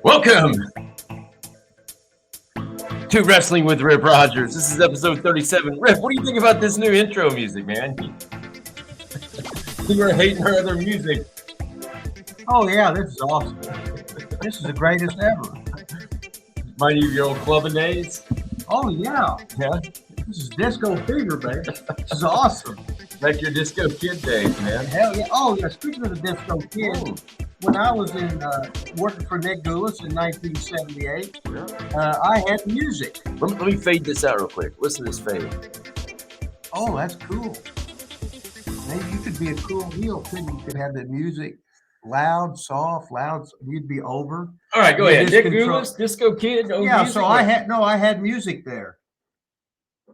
Welcome to Wrestling with Rip Rogers. This is episode 37. Rip, what do you think about this new intro music, man? You were hating her other music. Oh, yeah, this is awesome. This is the greatest ever. Remind you of your old clubbing days? Oh, yeah. Yeah? This is disco fever, baby. This is awesome. Like your disco kid days, man. Hell yeah. Oh, yeah, speaking of the disco kid, when I was in working for Nick Goulas in 1978, I had music. Let me fade this out real quick. Listen to this fade. Oh, that's cool. Maybe you could be a cool heel, too. You could have the music loud, soft, loud. You'd be over. All right, go ahead. Nick Goulas, disco kid. No yeah, music, so I had music there.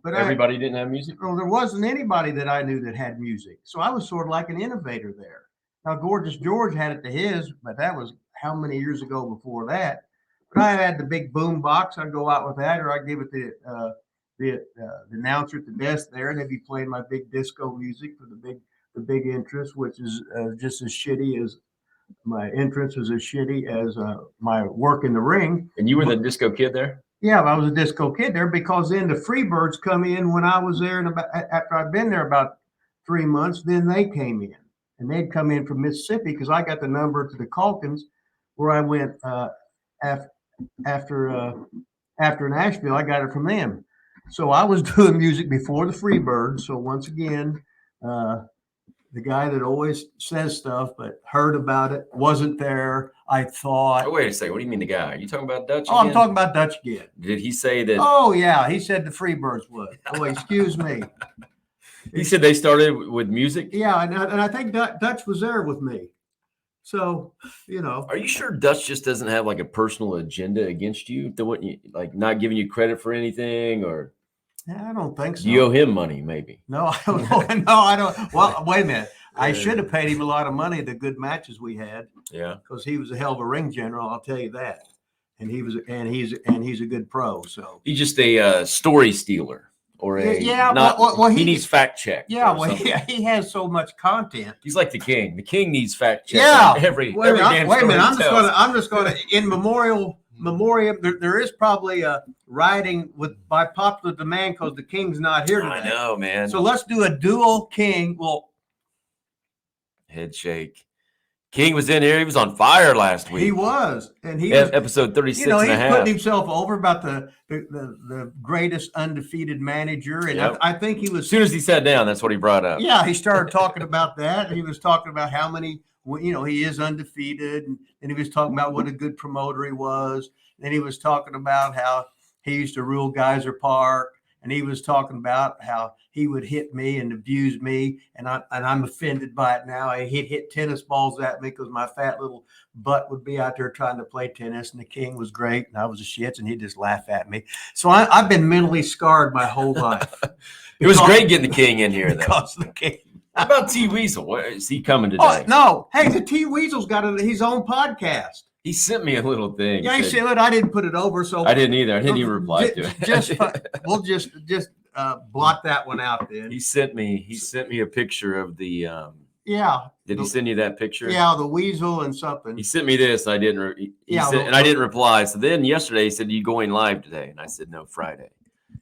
But everybody didn't have music? Well, there wasn't anybody that I knew that had music. So I was sort of like an innovator there. Now, Gorgeous George had it to his, but that was how many years ago before that? But I had the big boom box. I'd go out with that, or I'd give it the announcer at the desk there, and they'd be playing my big disco music for the big entrance, which is just as shitty as my entrance is as shitty as my work in the ring. And you were the disco kid there? Yeah, I was a disco kid there because then the Freebirds come in when I was there, and after I'd been there about 3 months, then they came in, and they'd come in from Mississippi because I got the number to the Calkins, where I went after Nashville. I got it from them, so I was doing music before the Freebirds. So once again, the guy that always says stuff but heard about it wasn't there. I thought. Oh, wait a second. What do you mean the guy? Are you talking about Dutch? Oh, again? I'm talking about Dutch again. Did he say that? Oh, yeah. He said the Freebirds would. Oh, excuse me. He said they started with music? Yeah, and I think Dutch was there with me. So, you know. Are you sure Dutch just doesn't have like a personal agenda against you? Like not giving you credit for anything, or? I don't think so. Do you owe him money, maybe? No, I don't know. No, I don't. Well, wait a minute. I should have paid him a lot of money, the good matches we had. Yeah. Because he was a hell of a ring general, I'll tell you that. And he's a good pro. So he's just a story stealer, or he needs fact check. Yeah, well, he has so much content. He's like the king. The king needs fact check. Yeah. Every wait a minute. I'm just gonna in memoriam. There is probably a writing by popular demand because the king's not here today. I know, man. So let's do a dual king. Well, head shake. King was in here. He was on fire last week. He was, and he was episode 36. You know, he's putting himself over about the greatest undefeated manager, and yep. I think he was. As soon as he sat down, that's what he brought up. Yeah, he started talking about that. And he was talking about how many. You know, he is undefeated, and he was talking about what a good promoter he was. And he was talking about how he used to rule Geyser Park, and he was talking about how he would hit me and abuse me, and I'm offended by it now. He'd hit tennis balls at me because my fat little butt would be out there trying to play tennis, and the king was great, and I was a shits, and he'd just laugh at me. So I've been mentally scarred my whole life. It was great getting the king in here, though. Because of the king. How about T Weasel? Where is he coming today? Oh, no. Hey, the T Weasel's got his own podcast. He sent me a little thing. Yeah, he said it. I didn't put it over, so I didn't either. I didn't even reply to it. We'll just blot that one out then. He sent me a picture of the. Yeah. Did he send you that picture? Yeah, the weasel and something. He sent me this. I didn't. I didn't reply. So then yesterday he said, "You going live today?" And I said, "No, Friday."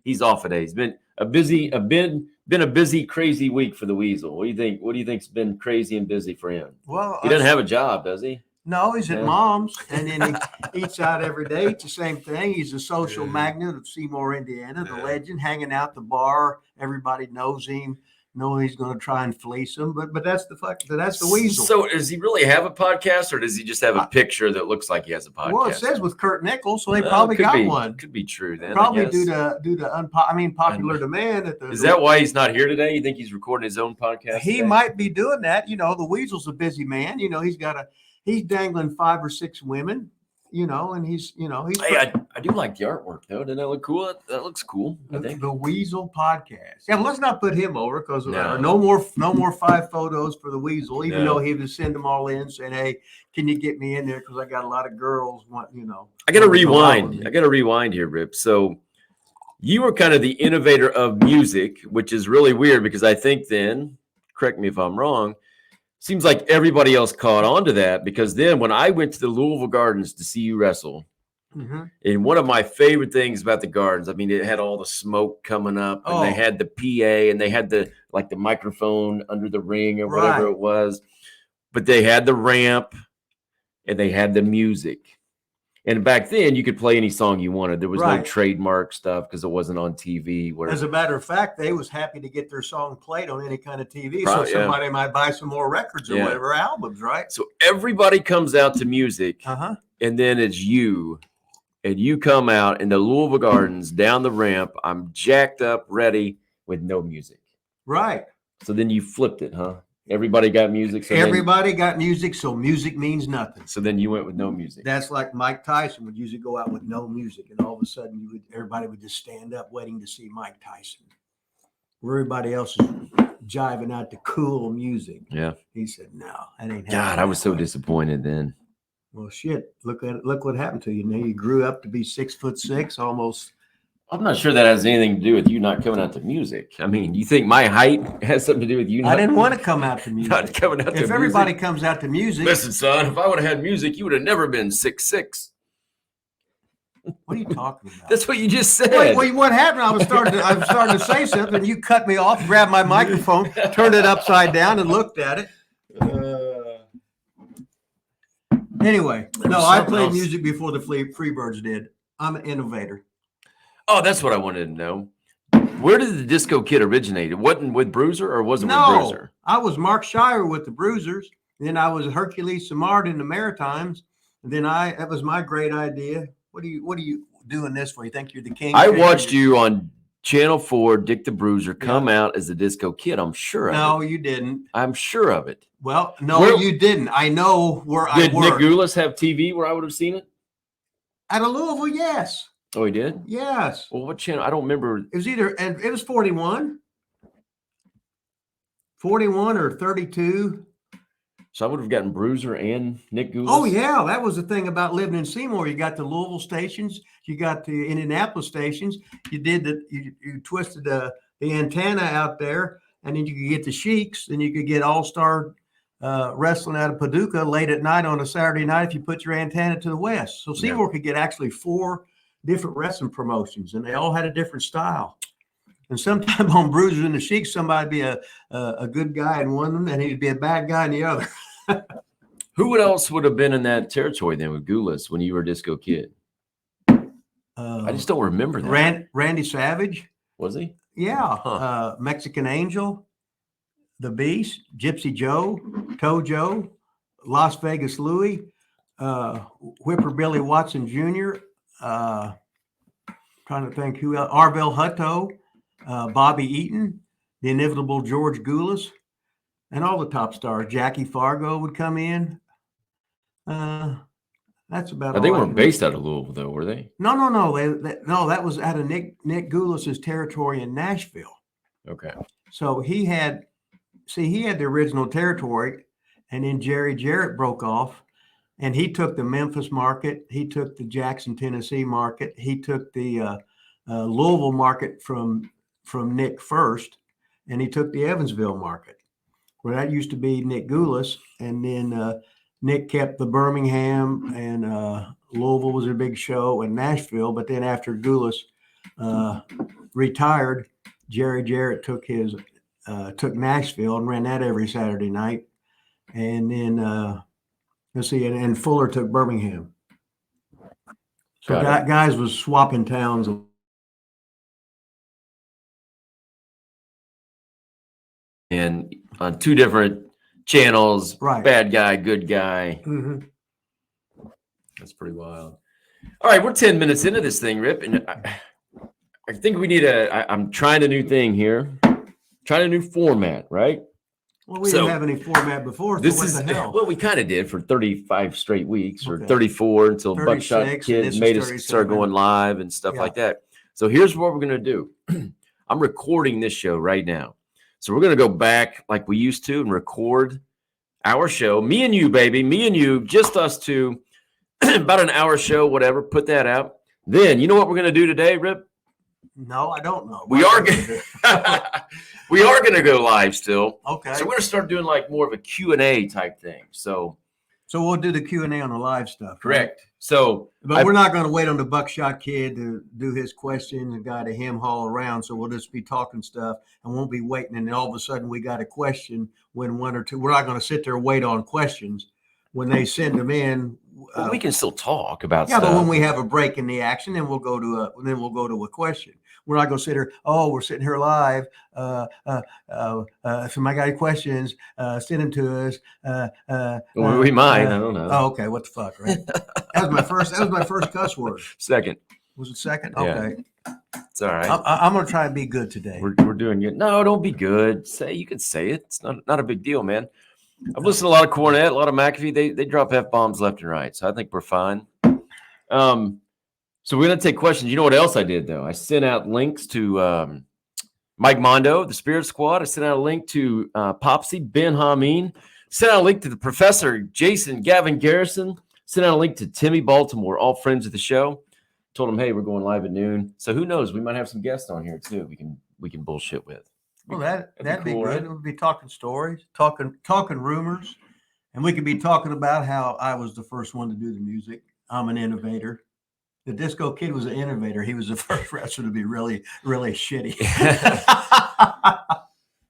He's off today. He's been a busy, crazy week for the Weasel. What do you think? What do you think's been crazy and busy for him? Well, he doesn't have a job, does he? No, he's at mom's, and then he eats out every day. It's the same thing. He's a social magnet of Seymour, Indiana, the legend, hanging out the bar. Everybody knows him. Knowing he's going to try and fleece him, but that's the Weasel. So does he really have a podcast, or does he just have a picture that looks like he has a podcast? Well, it says with Kurt Nichols, so they probably got one. Could be true then. Probably due to popular demand. Is that why he's not here today? You think he's recording his own podcast? He might be doing that. You know, the Weasel's a busy man. You know, he's dangling 5 or 6 women. You know, and he's. Hey, I do like the artwork though. Doesn't that look cool? That looks cool. I think the Weasel podcast. Yeah, let's not put him over because no more 5 photos for the Weasel. Even though he would send them all in saying, "Hey, can you get me in there? Because I got a lot of girls want." I got to rewind. I got to rewind here, Rip. So you were kind of the innovator of music, which is really weird because I think then, correct me if I'm wrong, seems like everybody else caught on to that, because then when I went to the Louisville Gardens to see you wrestle, and one of my favorite things about the Gardens, I mean, it had all the smoke coming up, and they had the PA, and they had the microphone under the ring or whatever it was, but they had the ramp, and they had the music. And back then, you could play any song you wanted. There was no trademark stuff because it wasn't on TV. As a matter of fact, they was happy to get their song played on any kind of TV, so somebody might buy some more records or whatever, albums, right? So everybody comes out to music, and then it's you. And you come out in the Louisville Gardens down the ramp. I'm jacked up, ready, with no music. Right. So then you flipped it, huh? Everybody got music. So everybody got music, so music means nothing. So then you went with no music. That's like Mike Tyson would usually go out with no music, and all of a sudden everybody would just stand up waiting to see Mike Tyson. Where everybody else is jiving out to cool music. Yeah. He said, no, that ain't happening. God, I was so disappointed then. Well, shit, look what happened to you. Now you grew up to be 6'6", almost. I'm not sure that has anything to do with you not coming out to music. I mean, you think my height has something to do with you not? I didn't want to come out to music. Not coming out to music. If everybody comes out to music. Listen, son, if I would have had music, you would have never been 6'6". What are you talking about? That's what you just said. Wait, what happened? I was starting to say something, and you cut me off, grabbed my microphone, turned it upside down, and looked at it. Anyway, no, I played music before the Freebirds did. I'm an innovator. Oh, that's what I wanted to know. Where did the Disco Kid originate? It wasn't with Bruiser, or was it with Bruiser? I was Mark Shire with the Bruisers. Then I was Hercules Samard in the Maritimes. And then that was my great idea. What are you doing this for? You think you're the king? I watched you on Channel 4, Dick the Bruiser, come out as the Disco Kid. I'm sure of it. No, you didn't. I'm sure of it. Well, no, you didn't. I know where I worked. Did Nick Goulas have TV where I would have seen it? At a Louisville, yes. Oh, he did? Yes. Well, what channel? I don't remember. It was it was 41. 41 or 32. So I would have gotten Bruiser and Nick Goulas. Oh, yeah. That was the thing about living in Seymour. You got the Louisville stations. You got the Indianapolis stations. You twisted the antenna out there, and then you could get the Sheiks. Then you could get All-Star wrestling out of Paducah late at night on a Saturday night if you put your antenna to the west. So Seymour could get actually 4 different wrestling promotions, and they all had a different style. And sometimes on Bruisers and the Sheiks, somebody be a good guy in one of them, and he'd be a bad guy in the other. Who else would have been in that territory then with Goulas when you were a Disco Kid? I just don't remember that. Randy Savage. Was he? Yeah. Mexican Angel, The Beast, Gypsy Joe, Toe Joe, Las Vegas Louie, Whipper Billy Watson Jr., trying to think who else, Arvell Hutto, Bobby Eaton, the inevitable George Goulas, and all the top stars. Jackie Fargo would come in. That's about all. They weren't based out of Louisville, though, were they? No. No, that was out of Nick Goulas's territory in Nashville. Okay. So he had the original territory, and then Jerry Jarrett broke off, and he took the Memphis market. He took the Jackson, Tennessee market. He took the Louisville market from Nick first, and he took the Evansville market, where that used to be Nick Goulas, and then Nick kept the Birmingham, and Louisville was a big show, and Nashville. But then after Goulas retired, Jerry Jarrett took Nashville and ran that every Saturday night, and then and Fuller took Birmingham. So guys was swapping towns. And on 2 different channels, right? Bad guy, good guy. Mm-hmm. That's pretty wild. All right, we're 10 minutes into this thing, Rip, and I think we need I'm trying a new thing here, trying a new format, right? Well, we didn't have any format before. So what the hell? Well, we kind of did for 35 straight weeks, or 34 until Buckshot Kid made us start going live and stuff like that. So here's what we're gonna do. I'm recording this show right now. So we're going to go back like we used to and record our show. Me and you, baby. Me and you, just us two. About an hour show, whatever. Put that out. Then, you know what we're going to do today, Rip? No, I don't know. We are we are going to go live still. Okay. So we're going to start doing like more of a Q&A type thing. So we'll do the Q&A on the live stuff. Correct. Right? So, but we're not going to wait on the Buckshot Kid to do his question and got to him haul around. So we'll just be talking stuff and won't be waiting. And then all of a sudden we got a question when one or two. We're not going to sit there and wait on questions when they send them in. Well, we can still talk about stuff. But when we have a break in the action, then we'll go to a question. We're not going to sit here. Oh, we're sitting here live. If somebody got any questions, send them to us. We might. I don't know. Oh, okay. What the fuck, right? That was my first cuss word. Second. Was it second? Yeah. Okay. It's all right. I'm going to try and be good today. We're doing good. No, don't be good. You can say it. It's not a big deal, man. I've listened to a lot of Cornette, a lot of McAfee. They drop F-bombs left and right, so I think we're fine. So we're going to take questions. You know what else I did, though? I sent out links to Mike Mondo, the Spirit Squad. I sent out a link to Popsy, Ben Hameen. Sent out a link to the Professor, Jason, Gavin Garrison. Sent out a link to Timmy Baltimore, all friends of the show. Told them, hey, we're going live at noon. So who knows? We might have some guests on here, too. We can bullshit with. Well, that'd be cool, good. right? We'd be talking stories, talking rumors, and we could be talking about how I was the first one to do the music. I'm an innovator. The Disco Kid was an innovator. He was the first wrestler to be really, really shitty.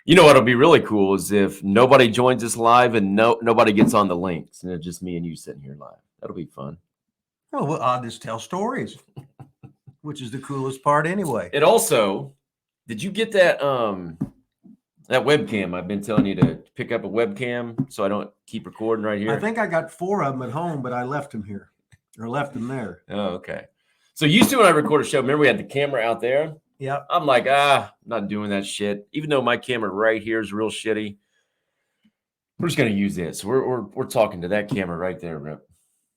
You know what'll be really cool is if nobody joins us live and nobody gets on the links, and it's just me and you sitting here live. That'll be fun. Oh, well, I'll just tell stories, which is the coolest part anyway. It also, did you get that that webcam? I've been telling you to pick up a webcam so I don't keep recording right here. I think I got 4 of them at home, but I left them here or left them there. Oh, okay. So used to when I record a show, remember we had the camera out there? Yeah. I'm like, I'm not doing that shit. Even though my camera right here is real shitty, we're just gonna use this. We're talking to that camera right there, Rip.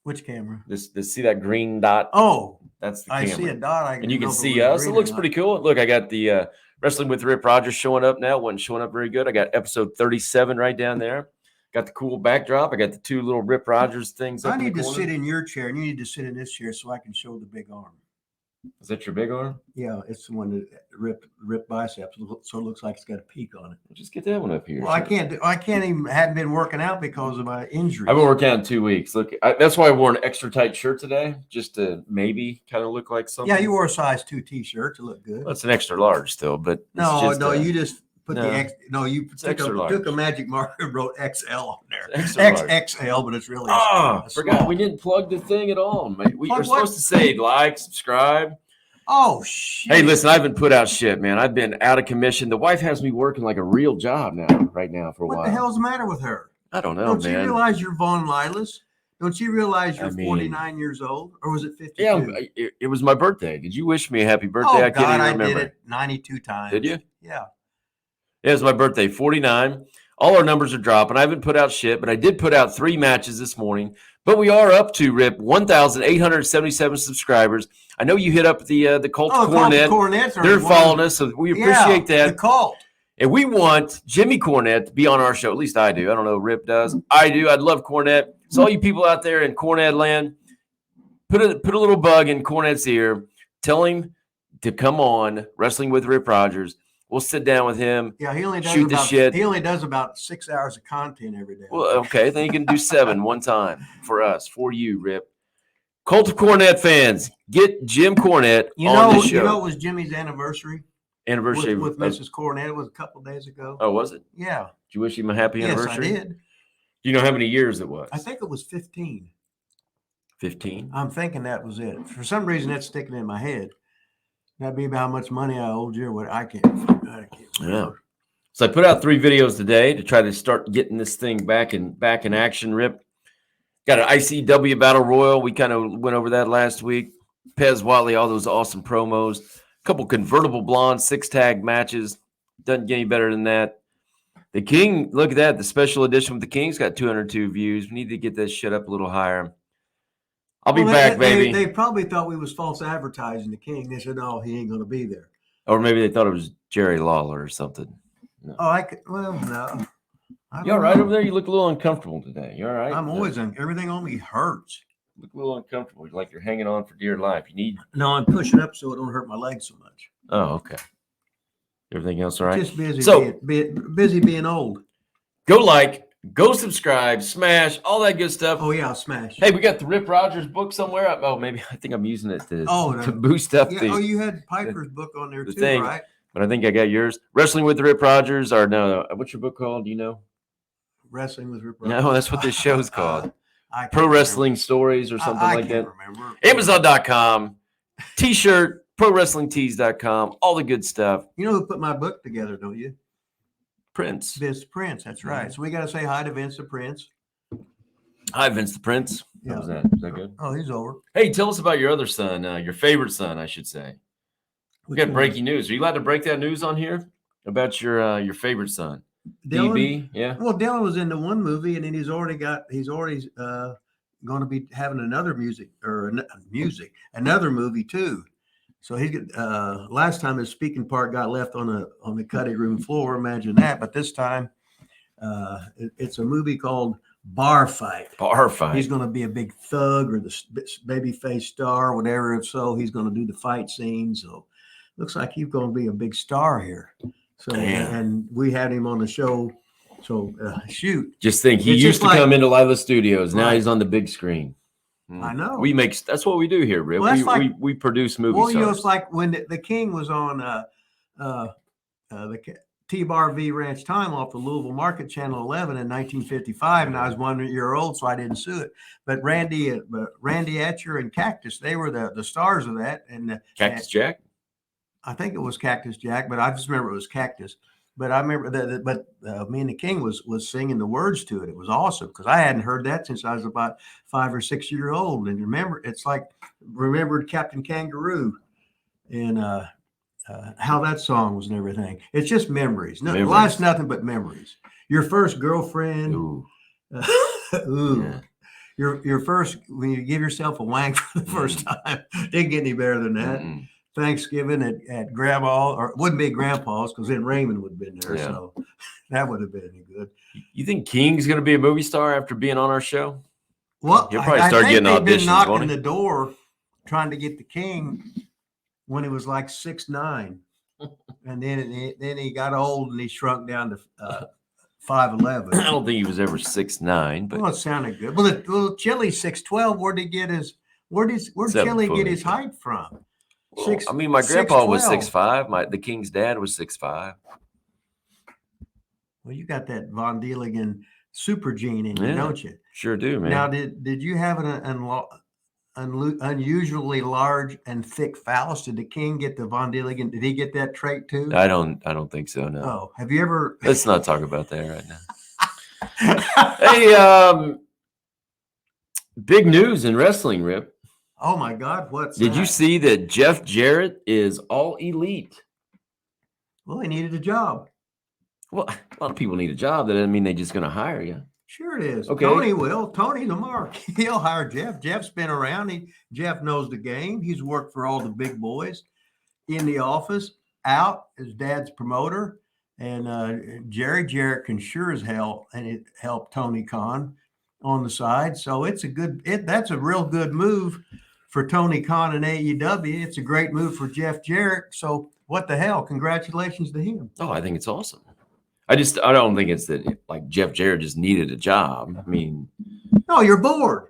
Which camera? This see that green dot? Oh, that's the I camera. see a dot. And you can see us. It looks pretty cool. Look, I got the Wrestling with Rip Rogers showing up now. Wasn't showing up very good. I got episode 37 right down there. Got the cool backdrop. I got the 2 little Rip Rogers things. I need to sit in your chair, and you need to sit in this chair so I can show the big arm. Is that your big arm? Yeah, it's the one that rip biceps, so it looks like it's got a peak on it. Just get that one up here. Well, I can't even. Hadn't been working out because of my injury. I've been working out in 2 weeks. Look, that's why I wore an extra tight shirt today, just to maybe kind of look like something. Yeah, you wore a size 2 T-shirt to look good. Well, it's an extra large still, but you just put the X. No, you took a magic marker and wrote XL on there. XXL, but it's really. I forgot we didn't plug the thing at all, mate. We were supposed to say like, subscribe. Oh shit! Hey, listen, I haven't put out shit, man. I've been out of commission. The wife has me working like a real job right now for a while. What the hell's the matter with her? I don't know, Don't man. you realize you're Von Lilas? Don't you realize you're 49 years old, or was it 52? Yeah, it was my birthday. Did you wish me a happy birthday? Oh, I can't even remember. I did it 92 times. Did you? Yeah. Yeah, it's my birthday, 49. All our numbers are dropping. I haven't put out shit, but I did put out 3 matches this morning. But we are up to, Rip, 1,877 subscribers. I know you hit up the Cult of Cornette. They're following us, so we appreciate that. The Cult. And we want Jimmy Cornette to be on our show. At least I do. I don't know if Rip does. I do. I'd love Cornette. So all you people out there in Cornette land, put a little bug in Cornette's ear. Tell him to come on Wrestling with Rip Rogers. We'll sit down with him. Yeah, he only does shoot the shit. He only does about 6 hours of content every day. Well, okay, then you can do 7 one time for us, for you, Rip. Cult of Cornette fans, get Jim Cornette on the show. You know, it was Jimmy's anniversary. Anniversary with Mrs. Cornette. It was a couple of days ago. Oh, was it? Yeah. Did you wish him a happy anniversary? Yes, I did. Do you know how many years it was? I think it was 15. 15? I'm thinking that was it. For some reason, that's sticking in my head. That'd be about how much money I owed you or what? I can't remember. Yeah. So I put out 3 videos today to try to start getting this thing back in action, Rip. Got an ICW Battle Royal. We kind of went over that last week. Pez Watley, all those awesome promos. A couple convertible blondes, 6-tag matches. Doesn't get any better than that. The King, look at that. The special edition with the King's got 202 views. We need to get this shit up a little higher. I'll be back, baby. They probably thought we was false advertising the King. They said, "No, he ain't going to be there." Or maybe they thought it was Jerry Lawler or something. No. Oh, no. You all right over there? You look a little uncomfortable today. You all right? I'm always everything on me hurts. You look a little uncomfortable. Like you're hanging on for dear life. You need. No, I'm pushing up so it don't hurt my legs so much. Oh, okay. Everything else all right? Just busy, So busy being old. Go subscribe, smash, all that good stuff. Oh yeah, I'll smash. Hey, we got the Rip Rogers book somewhere. Oh, maybe I think I'm using it to the- boost up Yeah. the. Oh, you had Piper's book on there the too, thing. right? But I think I got yours. Wrestling with the Rip Rogers, or no? What's your book called? Do you know? Wrestling with Rip Rogers. No, that's what this show's called. Pro Wrestling Stories or something like that. Remember. Amazon.com, T-shirt, ProWrestlingTees.com, all the good stuff. You know who put my book together, don't you? Prince. Vince the Prince. That's right. So we got to say hi to Vince the Prince. Hi, Vince the Prince. Yeah. How was that? Is that good? Oh, he's over. Hey, tell us about your other son, your favorite son, I should say. We got breaking news. Are you allowed to break that news on here about your favorite son? Dylan, DB, yeah. Well, Dylan was in the one movie, and then he's already going to be having another movie too. So he's last time his speaking part got left on the cutting room floor. Imagine that. But this time, it's a movie called Bar Fight. Bar Fight. He's going to be a big thug or the babyface star, whatever. If so, he's going to do the fight scene. So looks like he's going to be a big star here. So and we had him on the show. So shoot. Just think, he used to come into Lila Studios. Now he's on the big screen. I know. That's what we do here, Rip. Well, we produce movie stars. Well, you know, it's like when the King was on the T-Bar V Ranch Time off the Louisville Market Channel 11 in 1955, and I was 1 year old, so I didn't sue it. But Randy Etcher and Cactus, they were the stars of that. And Cactus Jack? I think it was Cactus Jack, but I just remember it was Cactus. But I remember that. But me and the King was singing the words to it. It was awesome because I hadn't heard that since I was about 5 or 6 years old. And remember, it's like remembered Captain Kangaroo and how that song was and everything. It's just memories. No, life's nothing but memories. Your first girlfriend. Ooh. Ooh. Yeah. Your first, when you give yourself a wank for the first time, didn't get any better than that. Mm-mm. Thanksgiving at Grandma, or it wouldn't be Grandpa's because then Raymond would have been there. Yeah. So that would have been any good. You think King's going to be a movie star after being on our show? Well, he'll probably start getting auditions. Been knocking the door trying to get the King when he was like 6'9", and then he got old and he shrunk down to 5'11". I don't think he was ever 6'9", but well, it sounded good. Well, Chili's 6'12". Where'd Chili get his height from? Well, I mean, my grandpa was 6'5". The King's dad was 6'5". Well, you got that Von Deligen super gene in you, don't you? Sure do, man. Now, did you have an unusually large and thick phallus? Did the King get the Von Deligen? Did he get that trait too? I don't think so. No. Oh, have you ever? Let's not talk about that right now. Hey, big news in wrestling, Rip. Oh my God! Did you see that Jeff Jarrett is all elite? Well, he needed a job. Well, a lot of people need a job. That doesn't mean they're just going to hire you. Sure it is. Okay. Tony will. Tony's a mark. He'll hire Jeff. Jeff's been around. Jeff knows the game. He's worked for all the big boys in the office, out as dad's promoter. And Jarrett can sure as hell, and it helped Tony Khan on the side. So that's a real good move for Tony Khan and AEW. It's a great move for Jeff Jarrett. So what the hell? Congratulations to him. Oh, I think it's awesome. I don't think it's that like Jeff Jarrett just needed a job. I mean, no, you're bored.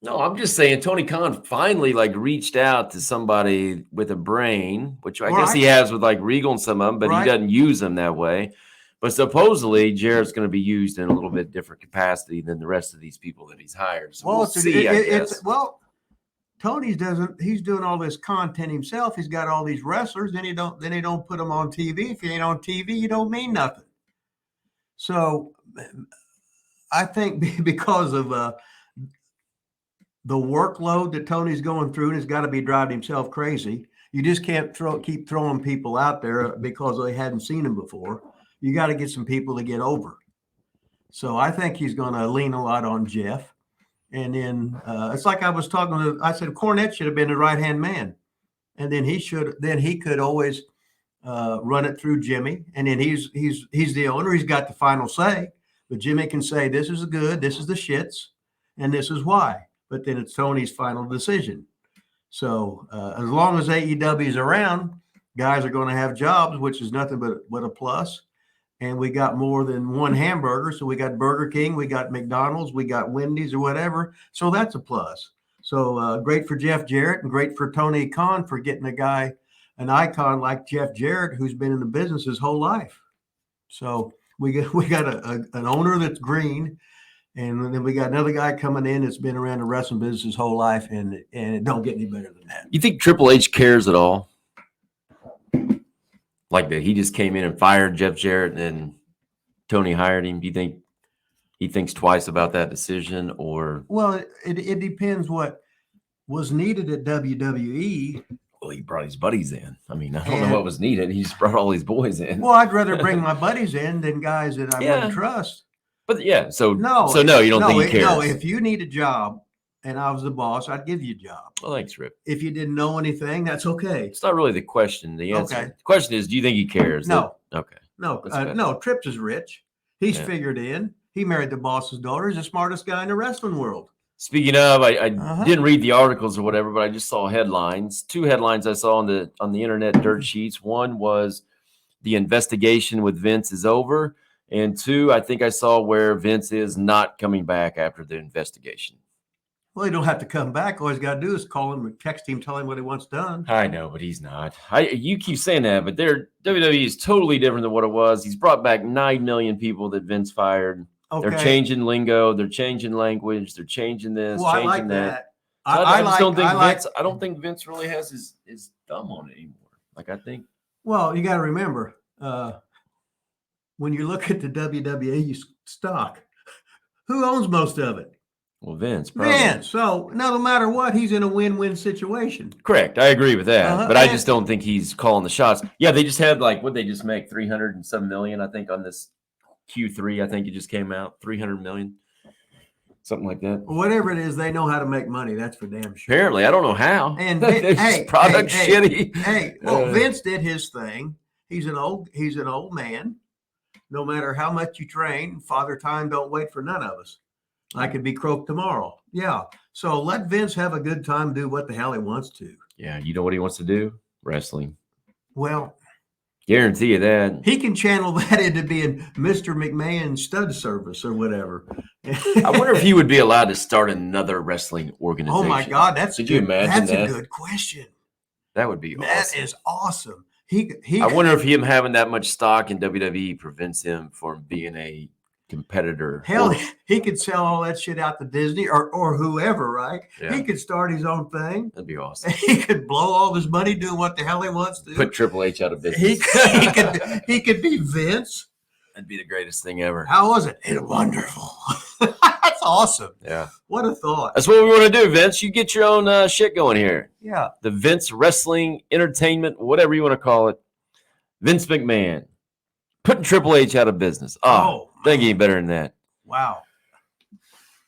No, I'm just saying Tony Khan finally reached out to somebody with a brain, which I guess he has with Regal and some of them, but he doesn't use them that way. But supposedly Jarrett's going to be used in a little bit different capacity than the rest of these people that he's hired. So we'll see, I guess. Tony's he's doing all this content himself. He's got all these wrestlers, then he don't put them on TV. If you ain't on TV, you don't mean nothing. So I think because of the workload that Tony's going through, and he's got to be driving himself crazy. You just can't keep throwing people out there because they hadn't seen them before. You got to get some people to get over. So I think he's going to lean a lot on Jeff. And then it's like I was I said, Cornette should have been the right-hand man. And then he could always run it through Jimmy. And then he's the owner. He's got the final say. But Jimmy can say, this is good, this is the shits, and this is why. But then it's Tony's final decision. So as long as AEW is around, guys are going to have jobs, which is nothing but a plus. And we got more than one hamburger. So we got Burger King, we got McDonald's, we got Wendy's or whatever. So that's a plus. So great for Jeff Jarrett and great for Tony Khan for getting an icon like Jeff Jarrett, who's been in the business his whole life. So we got an owner that's green, and then we got another guy coming in that's been around the wrestling business his whole life, and it don't get any better than that. You think Triple H cares at all? Like that he just came in and fired Jeff Jarrett and then Tony hired him. Do you think he thinks twice about that decision? Or well, it depends what was needed at WWE. Well, he brought his buddies in. I mean, I don't know what was needed. He just brought all these boys in. Well, I'd rather bring my buddies in than guys that I wouldn't trust. But yeah, so you don't think he cares? No, if you need a job and I was the boss, I'd give you a job. Well, thanks, Rip. If you didn't know anything, that's okay. It's not really the question. The answer. Okay. The question is, do you think he cares? No. Okay. No, Trips is rich. He's figured in. He married the boss's daughter. He's the smartest guy in the wrestling world. Speaking of, I didn't read the articles or whatever, but I just saw headlines. 2 headlines I saw on the internet dirt sheets. One was the investigation with Vince is over, and 2, I think I saw where Vince is not coming back after the investigation. Well, he don't have to come back. All he's got to do is call him or text him, tell him what he wants done. I know, but he's not. You keep saying that, but WWE is totally different than what it was. He's brought back 9 million people that Vince fired. Okay. They're changing lingo. They're changing language. They're changing this, changing that. I don't think Vince really has his thumb on it anymore. Like, I think. Well, you got to remember, when you look at the WWE stock, who owns most of it? Well, Vince. Probably. Vince. So no matter what, he's in a win-win situation. Correct. I agree with that. But I just don't think he's calling the shots. Yeah, they just had what'd they just make? $307 million, I think, on this Q3. I think it just came out. $300 million. Something like that. Whatever it is, they know how to make money. That's for damn sure. Apparently. I don't know how. And product shitty. Well, Vince did his thing. He's an old man. No matter how much you train, Father Time don't wait for none of us. I could be croaked tomorrow. Yeah. So let Vince have a good time, do what the hell he wants to. Yeah. You know what he wants to do? Wrestling. Well, guarantee you that. He can channel that into being Mr. McMahon stud service or whatever. I wonder if he would be allowed to start another wrestling organization. Oh my God. Could you imagine that? That's a good question. That would be awesome. That is awesome. I wonder if him having that much stock in WWE prevents him from being a competitor. Hell, he could sell all that shit out to Disney or whoever, right? Yeah. He could start his own thing. That'd be awesome. He could blow all his money doing what the hell he wants to. Put Triple H out of business. He could be Vince. That'd be the greatest thing ever. How was it? It's wonderful. That's awesome. Yeah. What a thought. That's what we want to do, Vince. You get your own shit going here. Yeah. The Vince Wrestling Entertainment, whatever you want to call it. Vince McMahon. Putting Triple H out of business. Oh, think any better than that. Wow.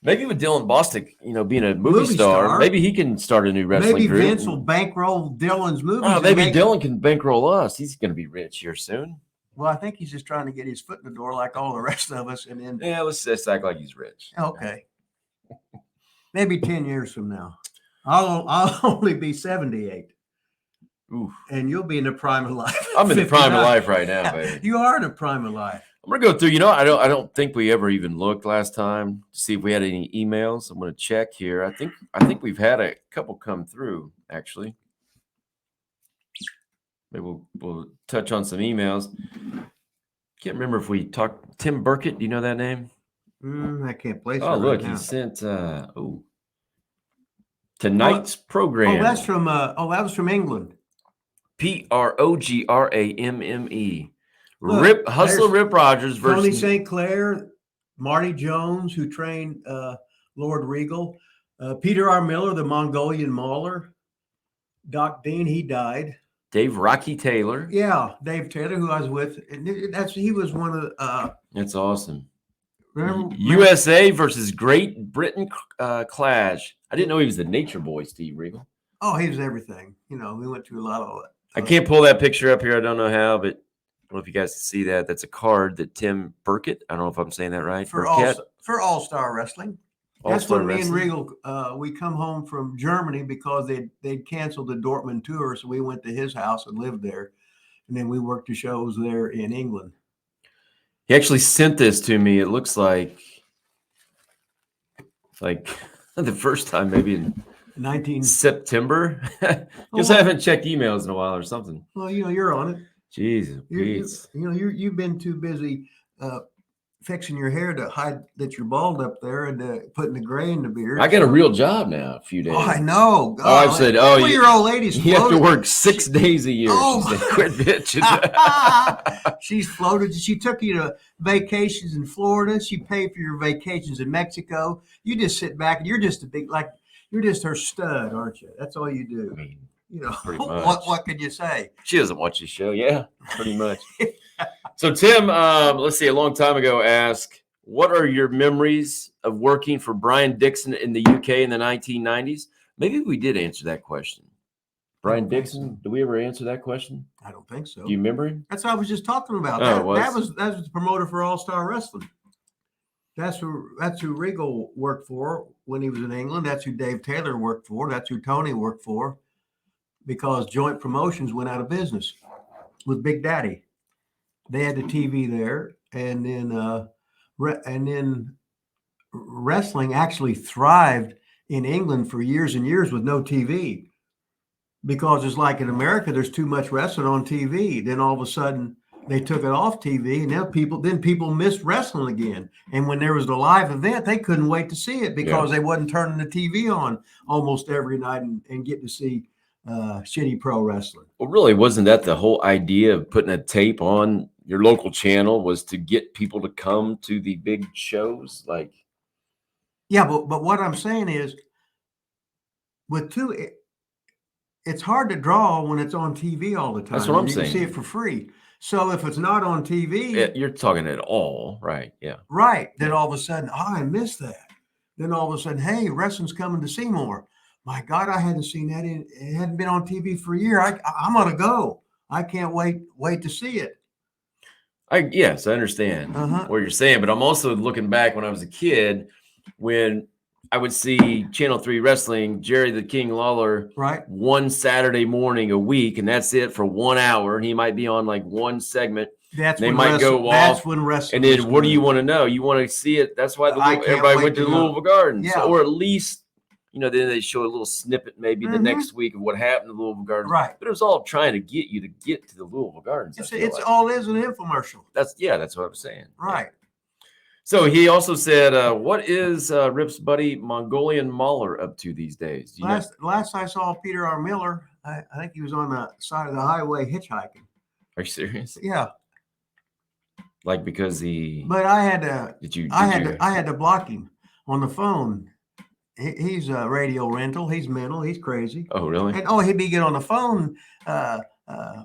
Maybe with Dylan Bostic, being a movie star, maybe he can start a new wrestling group. Maybe Vince will bankroll Dylan's movies. Oh, maybe Dylan can bankroll us. He's going to be rich here soon. Well, I think he's just trying to get his foot in the door like all the rest of us. And then let's just act like he's rich. Okay. Maybe 10 years from now. I'll only be 78. Oof. And you'll be in the prime of life. I'm in the prime of life right now, baby. You are in the prime of life. I'm gonna go through. I don't think we ever even looked last time to see if we had any emails. I'm gonna check here. I think we've had a couple come through actually. Maybe we'll touch on some emails. Can't remember if we talked Tim Burkett. Do you know that name? I can't place. Oh, look, he sent. Tonight's program. Oh, that's from. That was from England. Programme. Rip Rogers versus Tony St. Clair, Marty Jones, who trained Lord Regal, Peter R. Miller, the Mongolian Mauler, Doc Dean, he died. Dave Rocky Taylor. Yeah, Dave Taylor, who I was with. He was one of the. That's awesome. Remember? USA versus Great Britain clash. I didn't know he was the Nature Boy, Steve Regal. Oh, he was everything. We went through a lot of it. I can't pull that picture up here. I don't know how, but I don't know if you guys can see that. That's a card that Tim Burkett. I don't know if I'm saying that right. For All-Star Wrestling. That's when me and Regal, we come home from Germany because they'd canceled the Dortmund tour, so we went to his house and lived there. and then we worked the shows there in England. He actually sent this to me. It looks like the first time maybe in September. Guess I haven't checked emails in a while or something. Well, you're on it. Jesus, you've been too busy fixing your hair to hide that you're bald up there and putting the gray in the beard. I got a real job now. A few days. Oh, I know. Oh, I've said, your old lady's you have to work 6 days a year. Oh, she said, quit bitching. She's floated. She took you to vacations in Florida. She paid for your vacations in Mexico. You just sit back and you're just you're just her stud, aren't you? That's all you do. I mean, pretty much. What can you say? She doesn't watch the show. Yeah, pretty much. So Tim, let's see, a long time ago asked, what are your memories of working for Brian Dixon in the UK in the 1990s? Maybe we did answer that question. Brian Dixon, did we ever answer that question? I don't think so. Do you remember him? That's what I was just talking about. That was the promoter for All Star Wrestling. That's who Regal worked for when he was in England. That's who Dave Taylor worked for. That's who Tony worked for, because Joint Promotions went out of business with Big Daddy. They had the TV there, and then wrestling actually thrived in England for years and years with no TV, because it's like in America, there's too much wrestling on TV. Then all of a sudden they took it off TV, and now people missed wrestling again. And when there was a live event, they couldn't wait to see it because they wasn't turning the TV on almost every night and get to see shitty pro wrestling. Well, really, wasn't that the whole idea of putting a tape on your local channel, was to get people to come to the big shows? Like, yeah, but what I'm saying is, it's hard to draw when it's on TV all the time. That's what I'm saying. You can see it for free. So if it's not on TV, you're talking at all, right? Yeah, right. Then all of a sudden, I missed that. Then all of a sudden, hey, wrestling's coming to Seymour. My God, I hadn't seen that. It hadn't been on TV for a year. I'm gonna go. I can't wait to see it. Yes, I understand what you're saying, but I'm also looking back when I was a kid, when I would see Channel 3 Wrestling, Jerry the King Lawler, one Saturday morning a week, and that's it for 1 hour. And he might be on like one segment. They might go off. That's when wrestling. And then what do you want to know? You want to see it. That's why everybody went to the Louisville Gardens. Yeah. Or at least, then they show a little snippet maybe the next week of what happened to the Louisville Gardens. Right. But it was all trying to get you to get to the Louisville Gardens. It's all is an infomercial. That's what I'm saying. Right. Yeah. So he also said, what is Rip's buddy Mongolian Mahler up to these days? Last I saw Peter R. Miller, I think he was on the side of the highway hitchhiking. Are you serious? Yeah. Like because he. But I had to. I had to block him on the phone. He's a radio rental. He's mental. He's crazy. Oh, really? And he'd be get on the phone.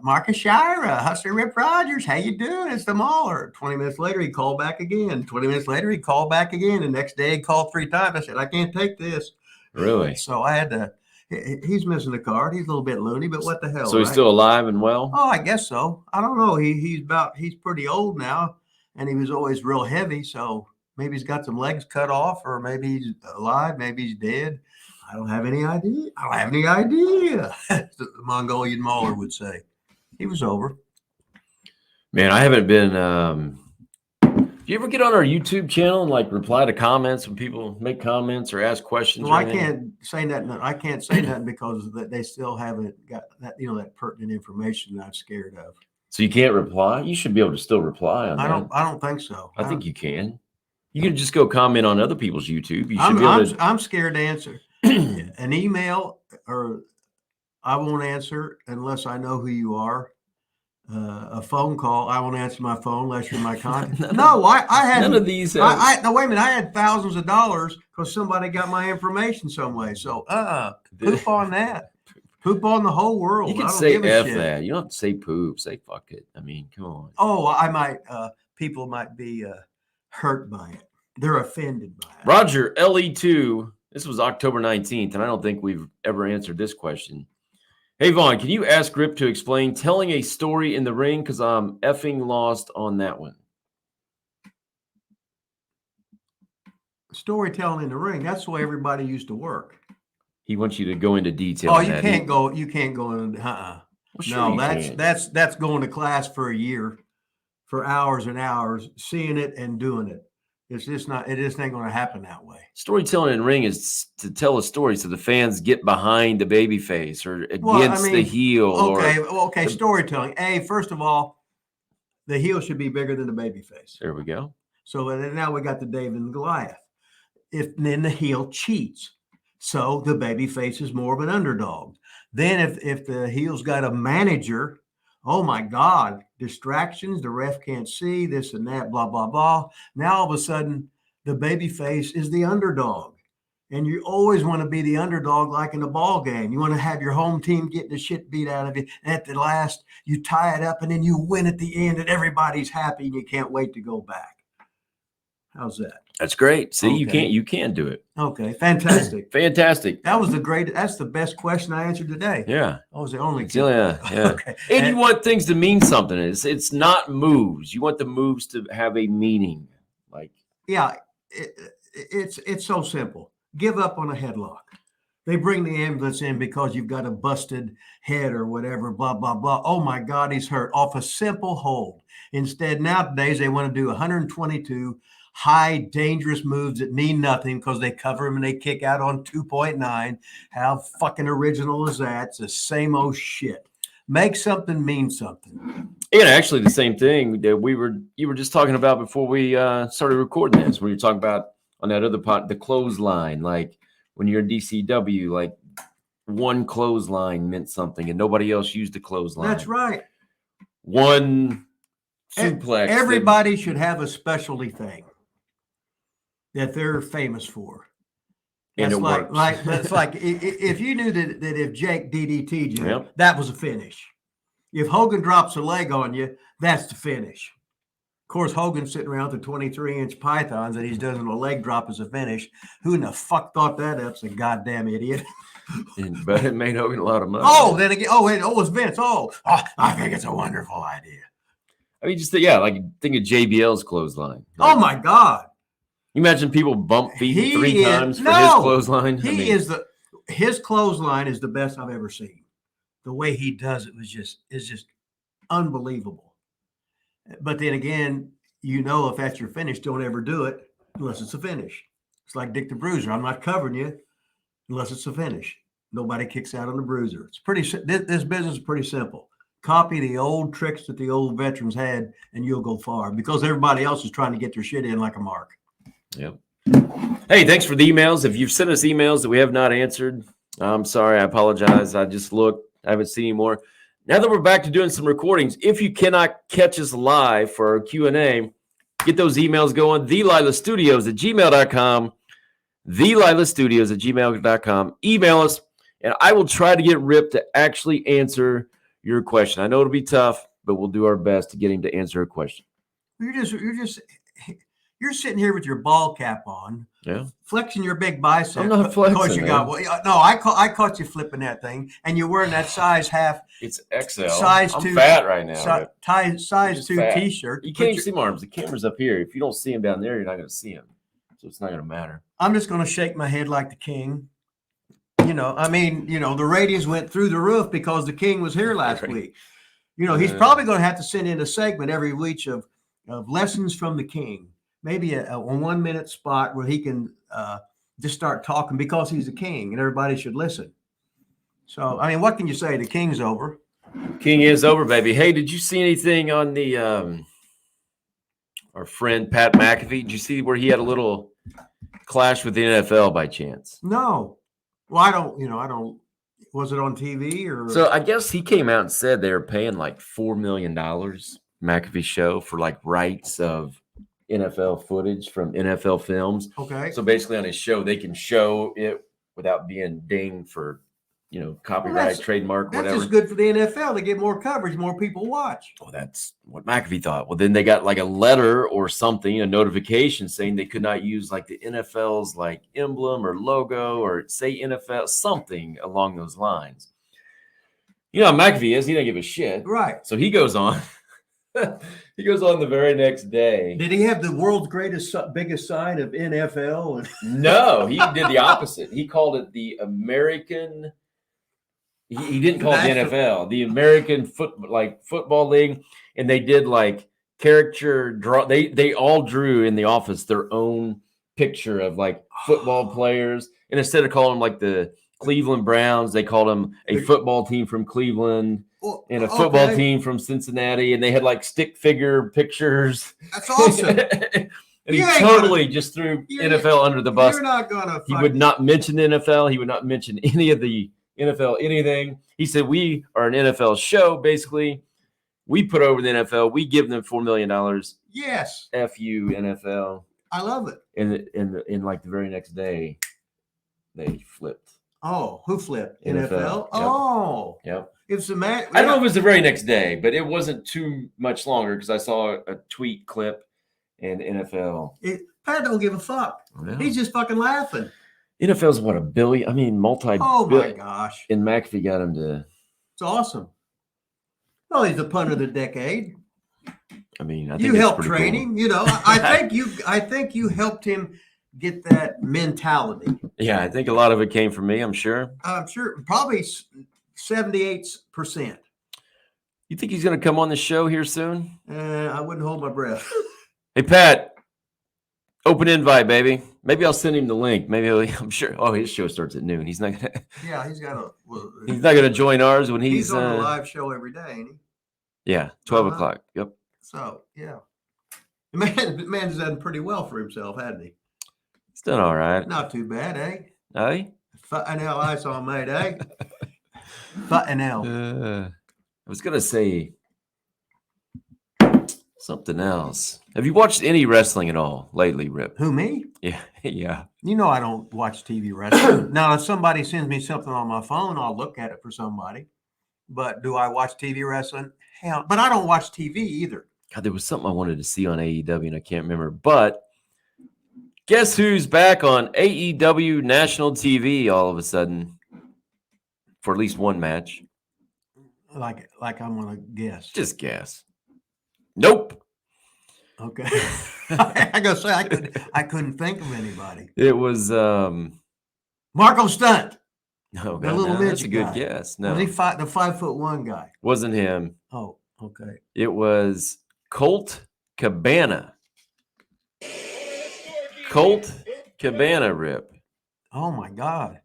Marcus Shira, Hustler Rip Rogers, how you doing? It's the Mahler. 20 minutes later, he called back again. 20 minutes later, he called back again. The next day, he called 3 times. I said, I can't take this. Really? So I had to. He's missing a card. He's a little bit loony, but what the hell? So he's still alive and well? Oh, I guess so. I don't know. He's pretty old now, and he was always real heavy. So maybe he's got some legs cut off, or maybe he's alive. Maybe he's dead. I don't have any idea. The Mongolian Mahler would say. He was over. Man, I haven't been. Do you ever get on our YouTube channel and like reply to comments when people make comments or ask questions? Well, I can't say nothing. I can't say nothing because they still haven't got that, that pertinent information that I'm scared of. So you can't reply? You should be able to still reply on that. I don't think so. I think you can. You can just go comment on other people's YouTube. You should I'm scared to answer an email, or I won't answer unless I know who you are. A phone call, I won't answer my phone unless you're my contact. No, I had none of these. No, wait a minute. I had thousands of dollars because somebody got my information some way. So, poop on that. Poop on the whole world. You can say F that. You don't have to say poop. Say fuck it. I mean, come on. Oh, I might. People might be hurt by it. They're offended by it. Roger LE2. This was October 19th, and I don't think we've ever answered this question. Hey, Vaughn, can you ask Rip to explain telling a story in the ring? Because I'm effing lost on that one. Storytelling in the ring. That's the way everybody used to work. He wants you to go into detail. Oh, you can't go into Well, sure No, that's going to class for a year, for hours and hours, seeing it and doing it. It's just not. It just ain't going to happen that way. Storytelling in ring is to tell a story so the fans get behind the baby face or against the heel. Okay. Storytelling. First of all, the heel should be bigger than the baby face. There we go. So now we got the David and Goliath. Then the heel cheats, so the baby face is more of an underdog. Then if the heel's got a manager, oh my God, distractions, the ref can't see this and that, blah, blah, blah. Now all of a sudden the baby face is the underdog. And you always want to be the underdog, like in a ball game. You want to have your home team getting the shit beat out of you. And at the last, you tie it up and then you win at the end and everybody's happy and you can't wait to go back. How's that? That's great. See, Okay. you can do it. Okay, fantastic. Fantastic. That's the best question I answered today. Yeah. I was the only kid. Yeah. Okay. And you want things to mean something. It's not moves. You want the moves to have a meaning. Like, yeah, it's so simple. Give up on a headlock. They bring the ambulance in because you've got a busted head or whatever, blah, blah, blah. Oh my God, he's hurt, off a simple hold. Instead, nowadays they want to do 122 high, dangerous moves that mean nothing because they cover them and they kick out on 2.9. How fucking original is that? It's the same old shit. Make something mean something. and actually the same thing that you were just talking about before we started recording this, when you're talking about on that other part, the clothesline, like when you're in DCW, like one clothesline meant something and nobody else used the clothesline. That's right. One suplex. Everybody should have a specialty thing that they're famous for. And That's it like, works. that's like if you knew that if Jake DDT'd you, Yep. that was a finish. If Hogan drops a leg on you, that's the finish. Of course, Hogan's sitting around with the 23-inch pythons and he's doing a leg drop as a finish. Who in the fuck thought that up? It's a goddamn idiot. But it made Hogan a lot of money. Oh, then again, it was Vince. I think it's a wonderful idea. I mean, just like think of JBL's clothesline. Oh my God. You imagine people bump feet three times for his clothesline? His clothesline is the best I've ever seen. The way he does it is just unbelievable. But then again, if that's your finish, don't ever do it unless it's a finish. It's like Dick the Bruiser. I'm not covering you unless it's a finish. Nobody kicks out on the Bruiser. This business is pretty simple. Copy the old tricks that the old veterans had, and you'll go far because everybody else is trying to get their shit in like a mark. Yep. Hey, thanks for the emails. If you've sent us emails that we have not answered, I'm sorry. I apologize. I just looked. I haven't seen any more. Now that we're back to doing some recordings, if you cannot catch us live for our Q&A, get those emails going. TheLilaStudios@gmail.com. TheLilaStudios@gmail.com. Email us, and I will try to get Rip to actually answer your question. I know it'll be tough, but we'll do our best to get him to answer a question. You're sitting here with your ball cap on, flexing your big bicep. I'm not flexing. Of course you got. No, I caught you flipping that thing, and you're wearing that size half. It's XL. Size I'm 2 fat right now. Size 2 fat. T-shirt. You can't even see my arms. The camera's up here. If you don't see him down there, you're not going to see him. So it's not going to matter. I'm just going to shake my head like the king. The ratings went through the roof because the king was here last week. He's probably going to have to send in a segment every week of lessons from the king. Maybe a 1 minute spot where he can just start talking because he's the king and everybody should listen. So, what can you say? The king's over. King is over, baby. Hey, did you see anything on the our friend Pat McAfee? Did you see where he had a little clash with the NFL by chance? No. Well, I don't. Was it on TV or? So I guess he came out and said they were paying like $4 million McAfee show for like rights of NFL footage from NFL films. Okay. So basically on his show, they can show it without being dinged for, copyright, trademark, whatever. That's just good for the NFL to get more coverage, more people watch. Well, that's what McAfee thought. Well, then they got like a letter or something, a notification saying they could not use like the NFL's like emblem or logo or say NFL, something along those lines. How McAfee is, he doesn't give a shit. Right. So he goes on. He goes on the very next day. Did he have the world's biggest sign of NFL? No, he did the opposite. He called it the American He didn't call it the NFL, the American football league, and they did like caricature draw. They all drew in the office their own picture of like football players, and instead of calling them like the Cleveland Browns, they called them a football team from Cleveland and a football team from Cincinnati, and they had like stick figure pictures. That's awesome. And he totally just threw NFL under the bus. You're not gonna. He would not mention the NFL. He would not mention any of the NFL anything. He said, "We are an NFL show. Basically, we put over the NFL. We give them $4 million. Yes. F you, NFL. I love it." And like the very next day, they flipped. Oh, who flipped? NFL? Yep. Oh. Yep. It's a man. I don't know if it was the very next day, but it wasn't too much longer because I saw a tweet clip and NFL. Pat don't give a fuck. Yeah. He's just fucking laughing. NFL's what, $1 billion? I mean, Oh my gosh. And McAfee got him to. It's awesome. Well, he's the punter of the decade. I mean, I think you helped train him. You know, I think you helped him get that mentality. Yeah, I think a lot of it came from me. I'm sure. Probably 78%. You think he's going to come on the show here soon? I wouldn't hold my breath. Hey, Pat, open invite, baby. Maybe I'll send him the link. Maybe I'm sure. Oh, his show starts at noon. He's not gonna. Yeah, he's got a. He's not gonna join ours when he's on a live show every day, ain't he? Yeah, 12 o'clock. Yep. So yeah, the man's done pretty well for himself, hasn't he? He's done all right. Not too bad, eh? Eh? Fucking hell, I saw mate, eh? Fucking hell. I was gonna say something else. Have you watched any wrestling at all lately, Rip? Who, me? Yeah, yeah. You know I don't watch TV wrestling. Now, if somebody sends me something on my phone, I'll look at it for somebody. But do I watch TV wrestling? Hell, but I don't watch TV either. God, there was something I wanted to see on AEW, and I can't remember. But guess who's back on AEW national TV all of a sudden for at least one match? Like I'm gonna guess. Just guess. Nope. Okay. I gotta say I couldn't think of anybody. It was Marco Stunt. No, that's a good guess. No, was he the 5'1" guy? Wasn't him. Oh, okay. It was Colt Cabana. Colt Cabana, Rip. Oh my God.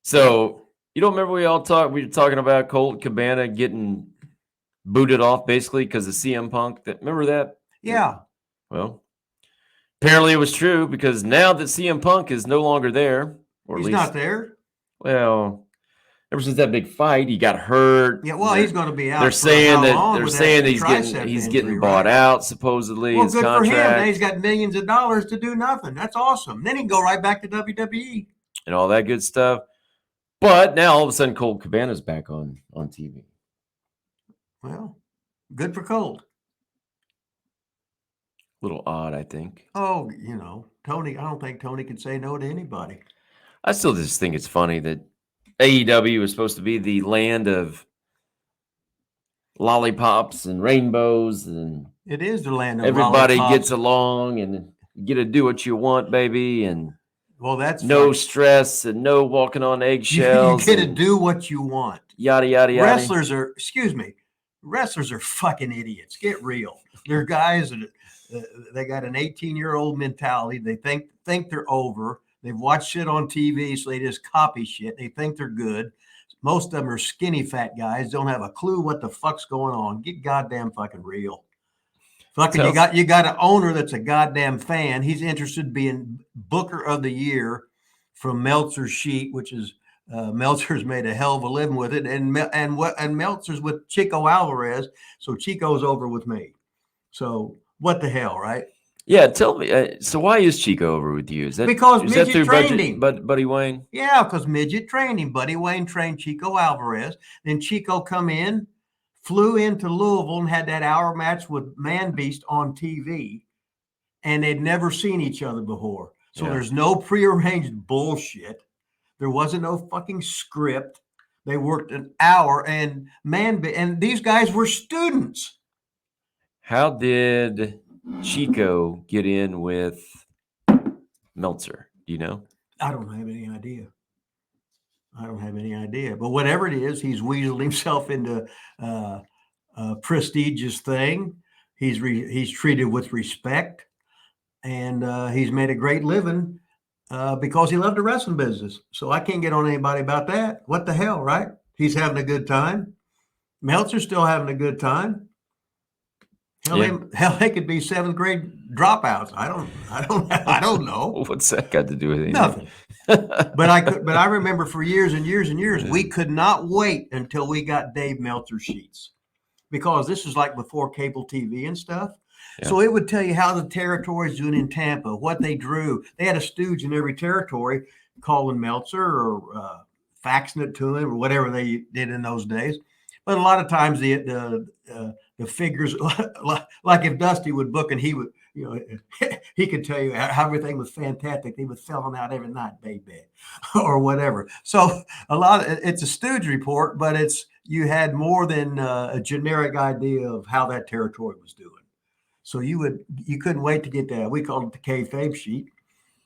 So you don't remember we were talking about Colt Cabana getting booted off basically because of CM Punk. Remember that? Yeah. Well, apparently it was true because now that CM Punk is no longer there, or he's at least not there. Well, ever since that big fight, he got hurt. Yeah, well, he's going to be out. They're saying that he's getting bought out supposedly. Well, his good contract. for him. Now he's got millions of dollars to do nothing. That's awesome. Then he can go right back to WWE and all that good stuff. But now all of a sudden, Colt Cabana's back on TV. Well, good for Colt. A little odd, I think. Oh, Tony. I don't think Tony can say no to anybody. I still just think it's funny that AEW is supposed to be the land of lollipops and rainbows, and it is the land of everybody lollipops. Gets along, and you get to do what you want, baby, and that's no stress and no walking on eggshells. You get to do what you want. Yada yada yada. Wrestlers are fucking idiots. Get real. They're guys that they got an 18-year-old mentality. They think they're over. They've watched shit on TV, so they just copy shit. They think they're good. Most of them are skinny fat guys, don't have a clue what the fuck's going on. Get goddamn fucking real. Fucking you got an owner that's a goddamn fan. He's interested in being Booker of the Year from Meltzer's sheet, which is Meltzer's made a hell of a living with it, and Meltzer's with Chico Alvarez, so Chico's over with me. So what the hell, right? Yeah, tell me. So why is Chico over with you? Is that because Midget trained him? Buddy Wayne? Yeah, because Midget trained him. Buddy Wayne trained Chico Alvarez. Then Chico come in, flew into Louisville, and had that hour match with Man Beast on TV. And they'd never seen each other before. So there's no prearranged bullshit. There wasn't no fucking script. They worked an hour, and these guys were students. How did Chico get in with Meltzer? Do you know? I don't have any idea. I don't have any idea. But whatever it is, he's weaseled himself into a prestigious thing. He's treated with respect, and he's made a great living because he loved the wrestling business. So I can't get on anybody about that. What the hell, right? He's having a good time. Meltzer's still having a good time. Hell, they could be 7th grade dropouts. I don't know. What's that got to do with anything? Nothing. But I remember for years and years and years, we could not wait until we got Dave Meltzer sheets, because this is like before cable TV and stuff. Yeah. So it would tell you how the territory's doing in Tampa, what they drew. They had a stooge in every territory calling Meltzer or faxing it to him or whatever they did in those days. But a lot of times the figures, like if Dusty would book and he would, he could tell you how everything was fantastic. They were selling out every night, baby, or whatever. So it's a stooge report, but you had more than a generic idea of how that territory was doing. So you couldn't wait to get that. We called it the kayfabe sheet,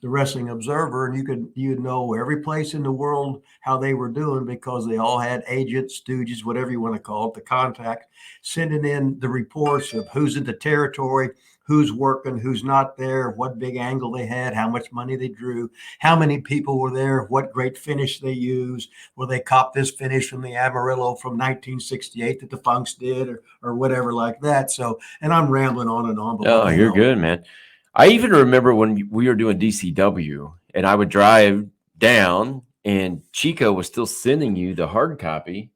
the Wrestling Observer, and you'd know every place in the world how they were doing, because they all had agents, stooges, whatever you want to call it, the contacts, sending in the reports of who's in the territory, who's working, who's not there, what big angle they had, how much money they drew, how many people were there, what great finish they used, where they copped this finish from the Amarillo from 1968 that the Funks did, or whatever like that. So, and I'm rambling on and on. But oh, you're good, man. I even remember when we were doing DCW and I would drive down and Chico was still sending you the hard copy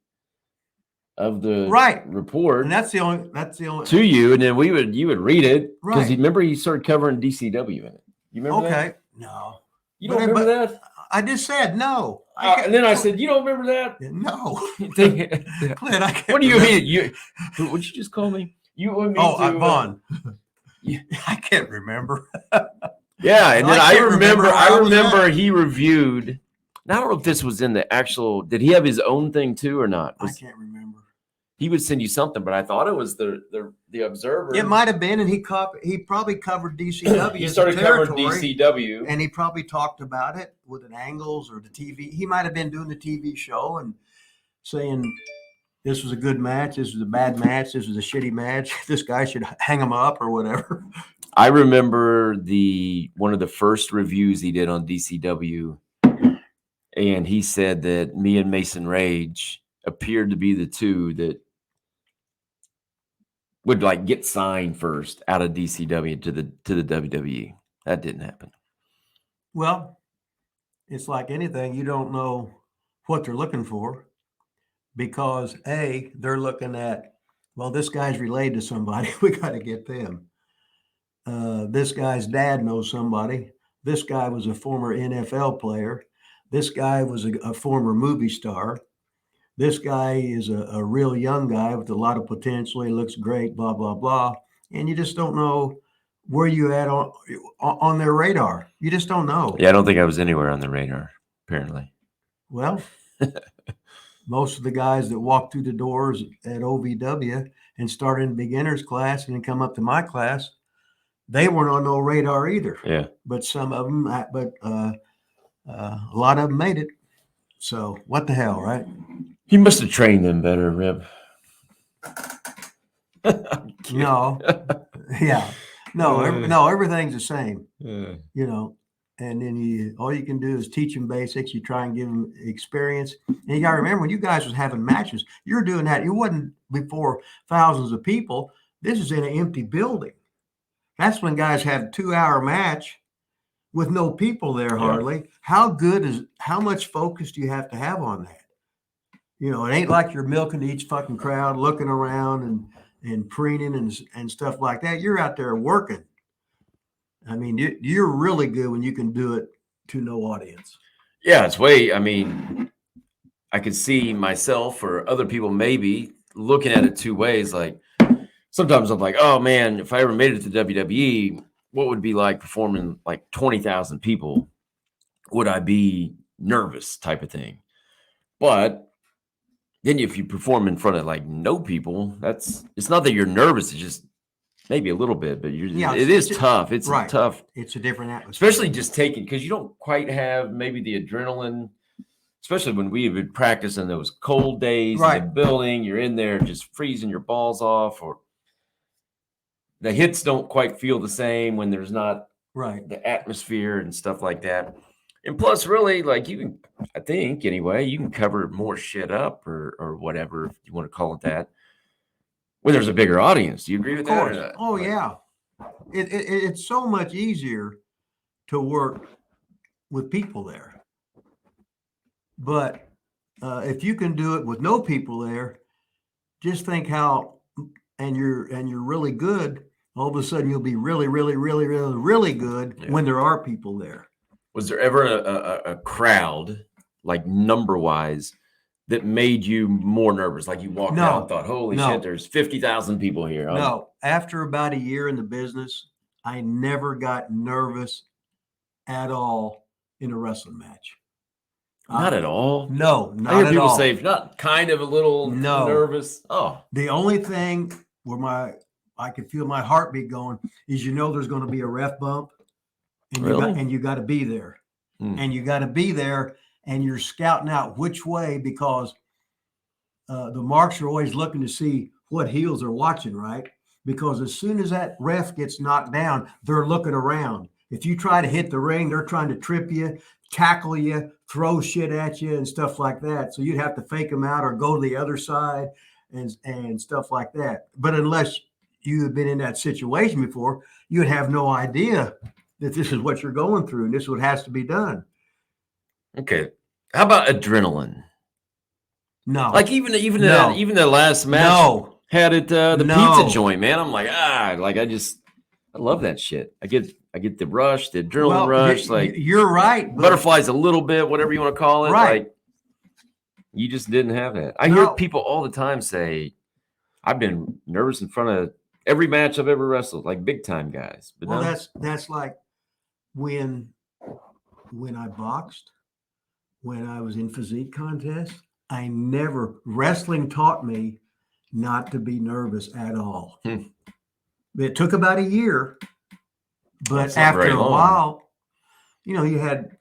of the report. And that's the only to you. And then you would read it. Because remember he started covering DCW in it. You remember that? No. You don't remember that? I just said no. And then I said, you don't remember that? No. Clint, I can't what do you mean? What'd you just call me? You want me to Vaughn. I can't remember. Yeah, and then I remember he reviewed. I don't know if this was in the actual. Did he have his own thing too or not? I can't remember. He would send you something, but I thought it was the Observer. It might have been, and he probably covered DCW. He started covering DCW, and he probably talked about it with an angles or the TV. He might have been doing the TV show and saying, this was a good match, this was a bad match, this was a shitty match, this guy should hang him up or whatever. I remember one of the first reviews he did on DCW, and he said that me and Mason Rage appeared to be the two that would like get signed first out of DCW to the WWE. That didn't happen. Well, it's like anything, you don't know what they're looking for. Because they're looking at, well, this guy's related to somebody. We got to get them. This guy's dad knows somebody. This guy was a former NFL player. This guy was a former movie star. This guy is a real young guy with a lot of potential. He looks great, blah, blah, blah. And you just don't know where you at on their radar. You just don't know. Yeah, I don't think I was anywhere on the radar, apparently. Well, most of the guys that walked through the doors at OVW and started in beginner's class and then come up to my class, they weren't on no radar either. Yeah. But some of them, a lot of them made it. So what the hell, right? He must have trained them better, Rip. No. Yeah. No, everything's the same. Yeah. And then all you can do is teach them basics. You try and give them experience. And you got to remember, when you guys was having matches, you're doing that. It wasn't before thousands of people. This is in an empty building. That's when guys have a 2-hour match with no people there hardly. How much focus do you have to have on that? It ain't like you're milking each fucking crowd, looking around and preening and stuff like that. You're out there working. I mean, you're really good when you can do it to no audience. Yeah, I could see myself or other people maybe looking at it two ways. Like sometimes I'm like, oh man, if I ever made it to WWE, what would it be like performing like 20,000 people? Would I be nervous type of thing? But then if you perform in front of like no people, it's not that you're nervous. It's just maybe a little bit, but it is tough. It's tough. It's a different atmosphere. Especially just taking, because you don't quite have maybe the adrenaline especially when we would practice in those cold days in the building, you're in there just freezing your balls off, or the hits don't quite feel the same when there's not the atmosphere and stuff like that. And plus, really, like you can, I think anyway, you can cover more shit up or whatever, if you want to call it that, when there's a bigger audience. Do you agree with that? Oh, yeah. It's so much easier to work with people there. But if you can do it with no people there, just think how, and you're really good, all of a sudden you'll be really, really, really, really, really good when there are people there. Was there ever a crowd, like number-wise, that made you more nervous? Like you walked out and thought, holy shit, there's 50,000 people here. No. After about a year in the business, I never got nervous at all in a wrestling match. Not at all? No, not at all. I hear people say, not kind of a little nervous. Oh. The only thing where I could feel my heartbeat going is, there's going to be a ref bump. And you got to be there. And you got to be there, and you're scouting out which way, because the marks are always looking to see what heels are watching, right? Because as soon as that ref gets knocked down, they're looking around. If you try to hit the ring, they're trying to trip you, tackle you, throw shit at you and stuff like that. So you'd have to fake them out or go to the other side and stuff like that. But unless you have been in that situation before, you would have no idea that this is what you're going through and this is what has to be done. Okay. How about adrenaline? No. Like even the last match had it the pizza joint, man. I'm like, I love that shit. I get the rush, the adrenaline rush. Like you're right. Butterflies a little bit, whatever you want to call it. Right. Like you just didn't have that. I hear people all the time say, I've been nervous in front of every match I've ever wrestled, like big time guys. But that's like when I boxed, when I was in physique contests, wrestling taught me not to be nervous at all. It took about a year, but after a while, you had,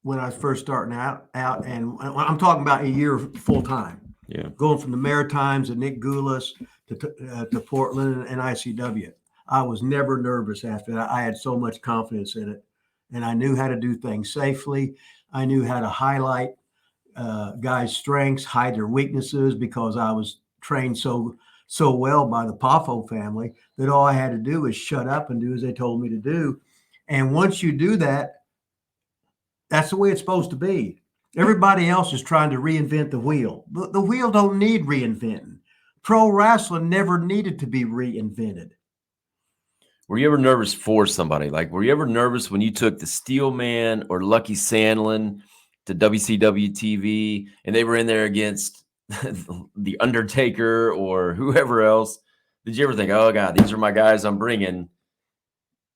when I was first starting out, and I'm talking about a year full time. Yeah. Going from the Maritimes and Nick Goulas to Portland and ICW. I was never nervous after that. I had so much confidence in it, and I knew how to do things safely. I knew how to highlight guys' strengths, hide their weaknesses, because I was trained so well by the Poffo family that all I had to do was shut up and do as they told me to do. And once you do that, that's the way it's supposed to be. Everybody else is trying to reinvent the wheel. The wheel don't need reinventing. Pro wrestling never needed to be reinvented. Were you ever nervous for somebody? Like, were you ever nervous when you took the Steel Man or Lucky Sandlin to WCW TV and they were in there against the Undertaker or whoever else? Did you ever think, oh God, these are my guys I'm bringing?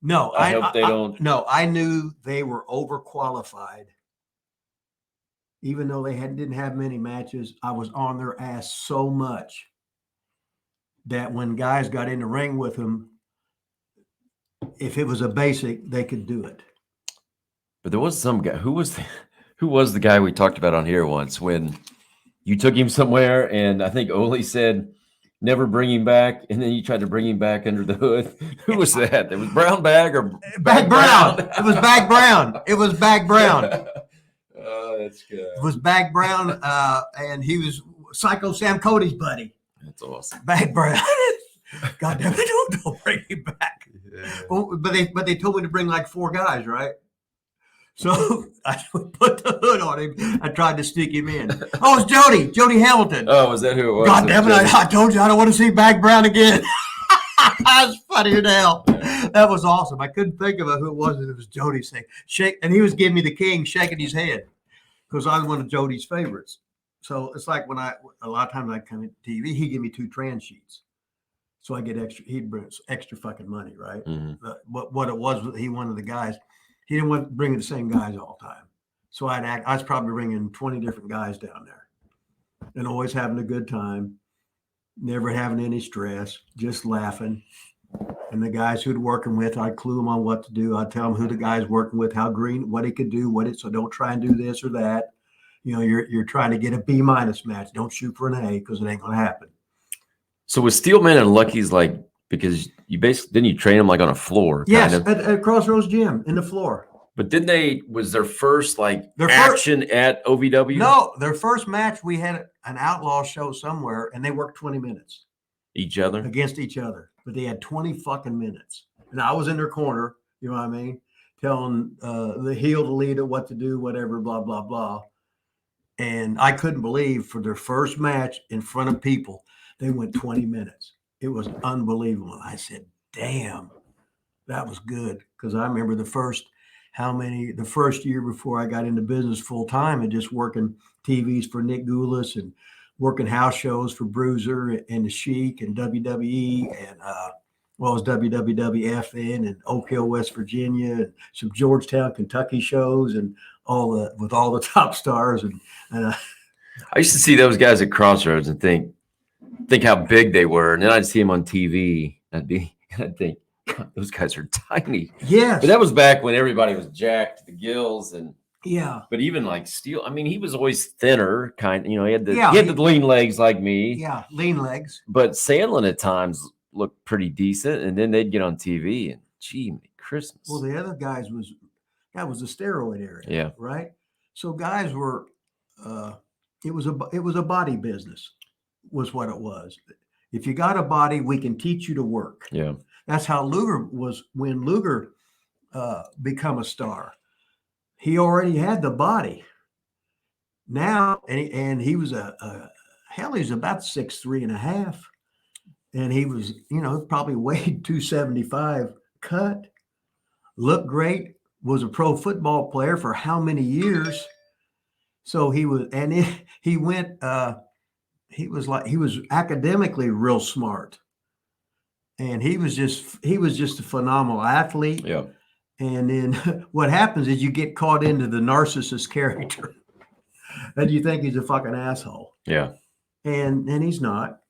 No, I hope they don't. No, I knew they were overqualified. Even though they didn't have many matches, I was on their ass so much that when guys got in the ring with them, if it was a basic, they could do it. But there was some guy who was the guy we talked about on here once when you took him somewhere, and I think Ole said never bring him back, and then you tried to bring him back under the hood. Who was that? It was Brown Bag or Bag Brown? It was Bag Brown. It was Bag Brown. Oh, that's good. It was Bag Brown, and he was Psycho Sam Cody's buddy. That's awesome. Bag Brown. God damn it, don't bring him back. Yeah. Well, but they told me to bring like 4 guys, right? So I put the hood on him. I tried to sneak him in. Oh, it's Jody Hamilton. Oh, was that who it was? God damn it, I told you I don't want to see Bag Brown again. That's funny as hell. That was awesome. I couldn't think of who it was. It was Jody saying, shake, and he was giving me the king, shaking his head, because I was one of Jody's favorites. So it's like when a lot of times I come to TV, he'd give me 2 trans sheets. So I get extra, he'd bring extra fucking money, right? Mm-hmm. What it was, he wanted the guys. He didn't want to bring the same guys all the time. So I was probably bringing 20 different guys down there and always having a good time, never having any stress, just laughing. And the guys who'd working with, I'd clue them on what to do. I'd tell them who the guy's working with, how green, what he could do, so don't try and do this or that. you're trying to get a B- match. Don't shoot for an A because it ain't gonna happen. So was Steelman and Lucky's like, because you basically didn't you train them like on a floor? Yes, kind of? at Crossroads Gym in the floor. But didn't they? Was their first action at OVW? No, their first match we had an outlaw show somewhere, and they worked 20 minutes each other against each other. But they had 20 fucking minutes, and I was in their corner. You know what I mean? Telling the heel to lead it, what to do, whatever, blah blah blah. And I couldn't believe for their first match in front of people, they went 20 minutes. It was unbelievable. I said, "Damn, that was good." Because I remember the first year before I got into business full time and just working TVs for Nick Goulas and working house shows for Bruiser and the Sheik and WWE and was WWF in and Oak Hill, West Virginia, and some Georgetown, Kentucky shows and with all the top stars and I used to see those guys at Crossroads and think how big they were, and then I'd see them on TV. I'd think, God, those guys are tiny. Yes, but that was back when everybody was jacked to the gills, and yeah. But even like Steel, I mean, he was always thinner, kind. He had the lean legs like me. Yeah, lean legs. But Sandlin at times looked pretty decent, and then they'd get on TV, and gee, Christmas. Well, the other guys that was the steroid area. Yeah, right. So guys were, it was a body business, was what it was. If you got a body, we can teach you to work. Yeah. That's how Luger was when Luger become a star. He already had the body. Now, and he was he was about 6'3.5", and he was, probably weighed 275, cut, looked great, was a pro football player for how many years? So he was, and he went. He was academically real smart, and he was just a phenomenal athlete. Yeah. And then what happens is you get caught into the narcissist character, and you think he's a fucking asshole. Yeah. And he's not.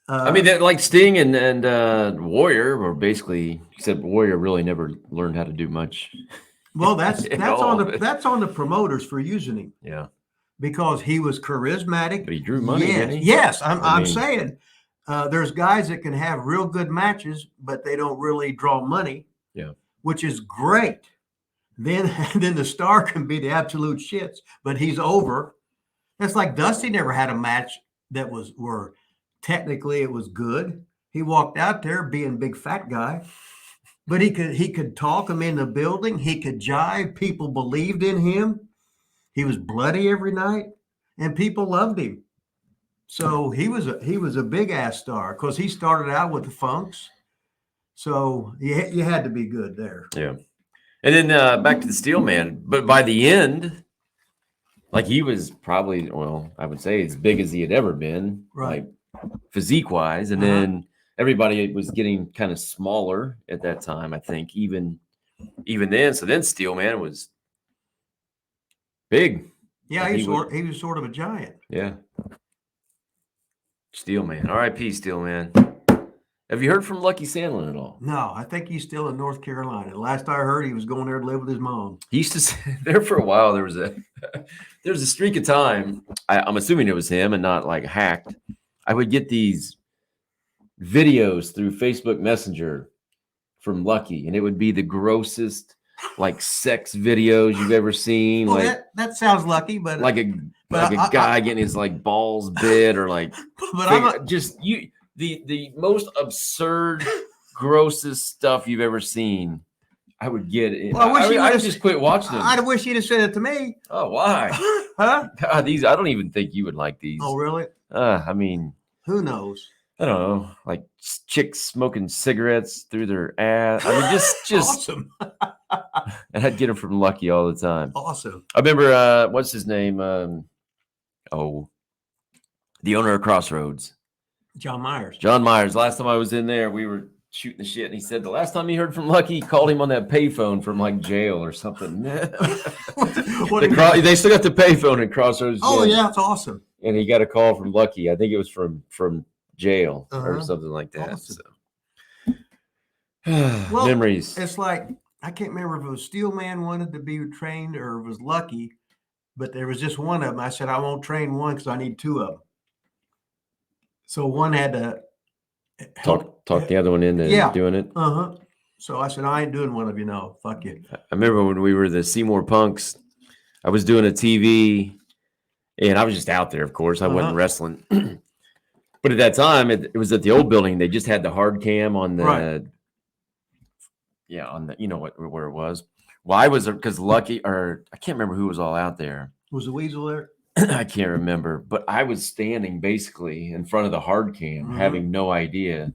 I mean, like Sting and Warrior were basically, except Warrior really never learned how to do much. Well, that's on the promoters for using him. Yeah. Because he was charismatic. But he drew money, didn't he? Yes, I'm saying there's guys that can have real good matches, but they don't really draw money. Yeah. Which is great. Then the star can be the absolute shits, but he's over. That's like Dusty never had a match that where technically it was good. He walked out there being big fat guy, but he could talk him in the building. He could jive. People believed in him. He was bloody every night, and people loved him. So he was a big ass star because he started out with the Funks. So you had to be good there. Yeah. And then back to the Steel Man. But by the end, like he was probably, well, I would say as big as he had ever been, right? Like physique wise. And then everybody was getting kind of smaller at that time, I think, even then. So then Steel Man was big. Yeah, he was sort of a giant. Yeah. Steel Man. R.I.P. Steel Man. Have you heard from Lucky Sandlin at all? No, I think he's still in North Carolina. Last I heard, he was going there to live with his mom. He used to sit there for a while. There was a streak of time. I'm assuming it was him and not like hacked. I would get these videos through Facebook Messenger from Lucky, and it would be the grossest like sex videos you've ever seen. Well, like that sounds lucky, but like a guy getting his like balls bit or like the most absurd, grossest stuff you've ever seen. I would get it. Well, I would just quit watching them. I wish you'd have sent it to me. Oh, why? Huh? God, these I don't even think you would like these. Oh, really? I mean, who knows? I don't know, like chicks smoking cigarettes through their ass. I mean, just awesome. And I'd get them from Lucky all the time. Awesome. I remember what's his name? The owner of Crossroads. John Myers. John Myers. Last time I was in there, we were shooting the shit, and he said the last time he heard from Lucky, he called him on that payphone from like jail or something. They still got the payphone at Crossroads. Oh yeah, it's awesome. And he got a call from Lucky. I think it was from jail or something like that. Awesome. So. Well, memories. It's like I can't remember if it was Steel Man wanted to be trained or it was Lucky, but there was just one of them. I said, I won't train one because I need two of them. So one had to talk the other one into doing it. So I said, I ain't doing one of you. No, fuck you. I remember when we were the Seymour Punks, I was doing a TV and I was just out there, of course. I wasn't wrestling. But at that time, it was at the old building. They just had the hard cam on the, on the, where it was. Well, I was, because Lucky, or I can't remember who was all out there. Was the Weasel there? I can't remember, but I was standing basically in front of the hard cam, having no idea.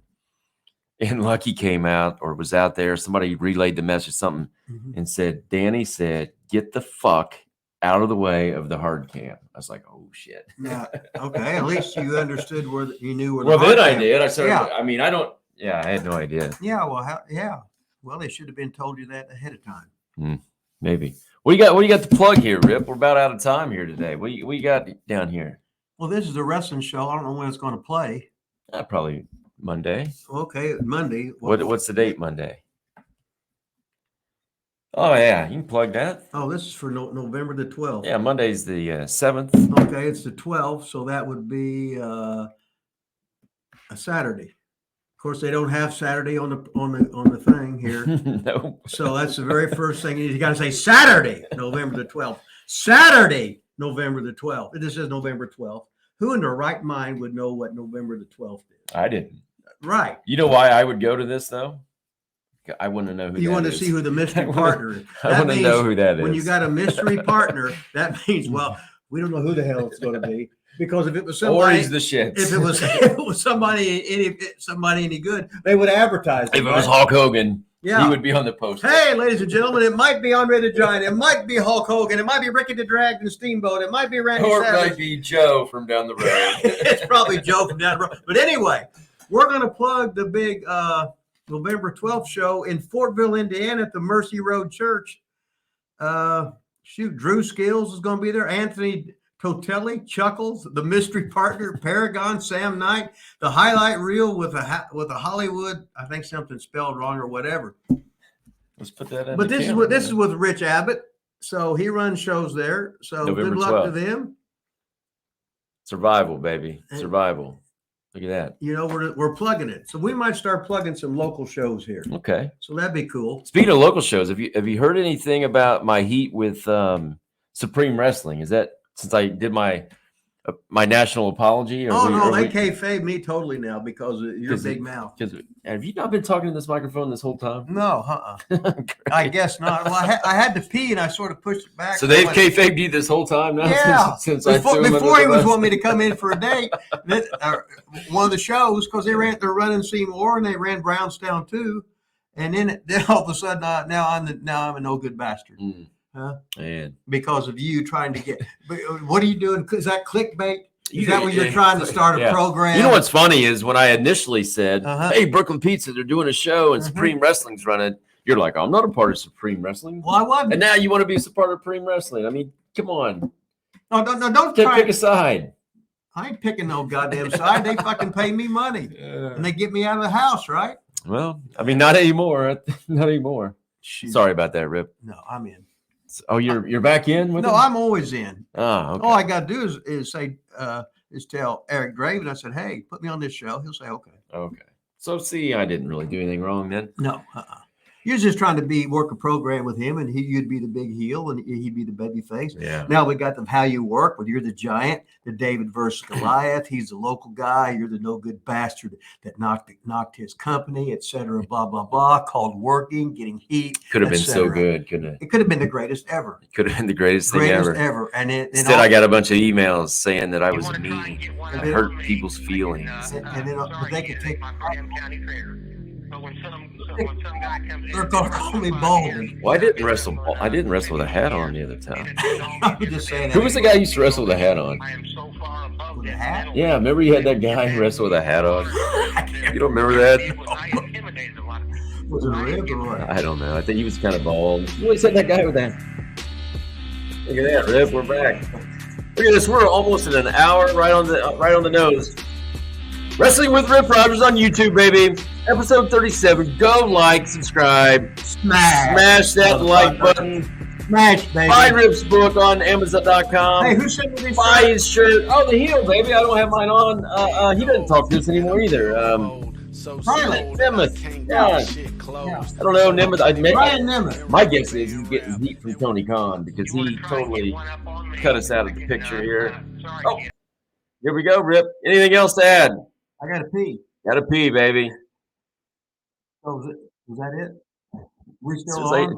And Lucky came out or was out there. Somebody relayed the message, something, and said, Danny said, get the fuck out of the way of the hard cam. I was like, oh shit. Yeah. Okay. At least you understood where you knew where. Well, then I did. I said, I mean, I don't. Yeah, I had no idea. Yeah. Well, Well, they should have been told you that ahead of time. Maybe. What do you got to plug here, Rip? We're about out of time here today. What you got down here? Well, this is a wrestling show. I don't know when it's going to play. Probably Monday. Okay, Monday. What's the date? Monday. Oh yeah, you can plug that. Oh, this is for November the 12th. Yeah, Monday's the 7th. Okay, it's the 12th, so that would be a Saturday. Of course, they don't have Saturday on the thing here. No. So that's the very first thing you got to say. Saturday, November the 12th. Saturday, November the 12th. This is November 12th. Who in their right mind would know what November the 12th is? I didn't. Right. You know why I would go to this though? I want to know who. You want to see who the mystery partner is. I want to know who that is. When you got a mystery partner, that means we don't know who the hell it's going to be. Because if it was somebody, or he's the shits. If it was somebody any good, they would advertise. If it was Hulk Hogan, he would be on the poster. Hey, ladies and gentlemen, it might be Andre the Giant, it might be Hulk Hogan, it might be Ricky the Dragon Steamboat, it might be Randy Savage. Or it Savage. might be Joe from down the road. It's probably Joe from down the road. But anyway, we're going to plug the big November 12th show in Fortville, Indiana at the Mercy Road Church. Drew Skills is going to be there. Anthony Totelli, Chuckles, the mystery partner, Paragon, Sam Knight, the highlight reel with a Hollywood. I think something spelled wrong or whatever. Let's put that in. But this is with Rich Abbott, so he runs shows there. So November good luck 12th. To them. Survival, baby, survival. Look at that. We're plugging it, so we might start plugging some local shows here. Okay, so that'd be cool. Speaking of local shows, have you heard anything about my heat with Supreme Wrestling? Is that since I did my national apology? They kayfabe me totally now because of your big mouth. Have you not been talking to this microphone this whole time? No, I guess not. Well, I had to pee and I sort of pushed it back. So they've kayfabed you this whole time now? Yeah. Since before he was wanting me to come in for a date, one of the shows, because they're running Seymour and they ran Brownstown too. And then all of a sudden, now I'm a no good bastard. Huh? Man. Because of you trying to get, what are you doing? Is that clickbait? Is that when you're trying to start a program? You know what's funny is when I initially said, hey, Brooklyn Pizza, they're doing a show and Supreme Wrestling's running. You're like, I'm not a part of Supreme Wrestling. Well, I wasn't. And now you want to be a part of Supreme Wrestling. I mean, come on. No, don't try. Pick a side. I ain't picking no goddamn side. They fucking pay me money. And they get me out of the house, right? Well, I mean, not anymore. Not anymore. Shoot. Sorry about that, Rip. No, I'm in. Oh, you're back in with No, him? I'm always in. Oh, okay. All I got to do is tell Eric Draven. I said, hey, put me on this show. He'll say, okay. Okay. So, see, I didn't really do anything wrong then? No. You're just trying to work a program with him, and you'd be the big heel, and he'd be the baby face. Yeah. Now we got the how you work. You're the giant, the David versus Goliath. He's the local guy. You're the no good bastard that knocked his company, etc. Blah blah blah. Called working, getting heat. Could have been so good, couldn't it? It could have been the greatest ever. It could have been the greatest thing ever. And instead, I got a bunch of emails saying that I was mean, I hurt people's feelings. And then they could take. They're gonna call me bald. Well, I didn't wrestle with a hat on the other time. I'm just saying. Who was the guy who used to wrestle with a hat on? With a hat? Yeah, remember you had that guy who wrestled with a hat on? You don't remember that? Was it Rip or what? I don't know. I think he was kind of bald. You always said that guy with that. Look at that, Rip. We're back. Look at this. We're almost at an hour, right on the nose. Wrestling with Rip Rogers on YouTube, baby. Episode 37. Go like, subscribe, smash that like button. Match, baby. Buy Rip's book on Amazon.com. Hey, who sent me this? Buy his shirt. Oh, the heel, baby. I don't have mine on. He doesn't talk to us anymore either. Nemeth. Yeah. I don't know, Nemeth. Brian Nemeth. My guess is he's getting heat from Tony Khan because he totally cut us out of the picture here. Oh, here we go, Rip. Anything else to add? I got to pee. Got to pee, baby. So was that it? We still So on?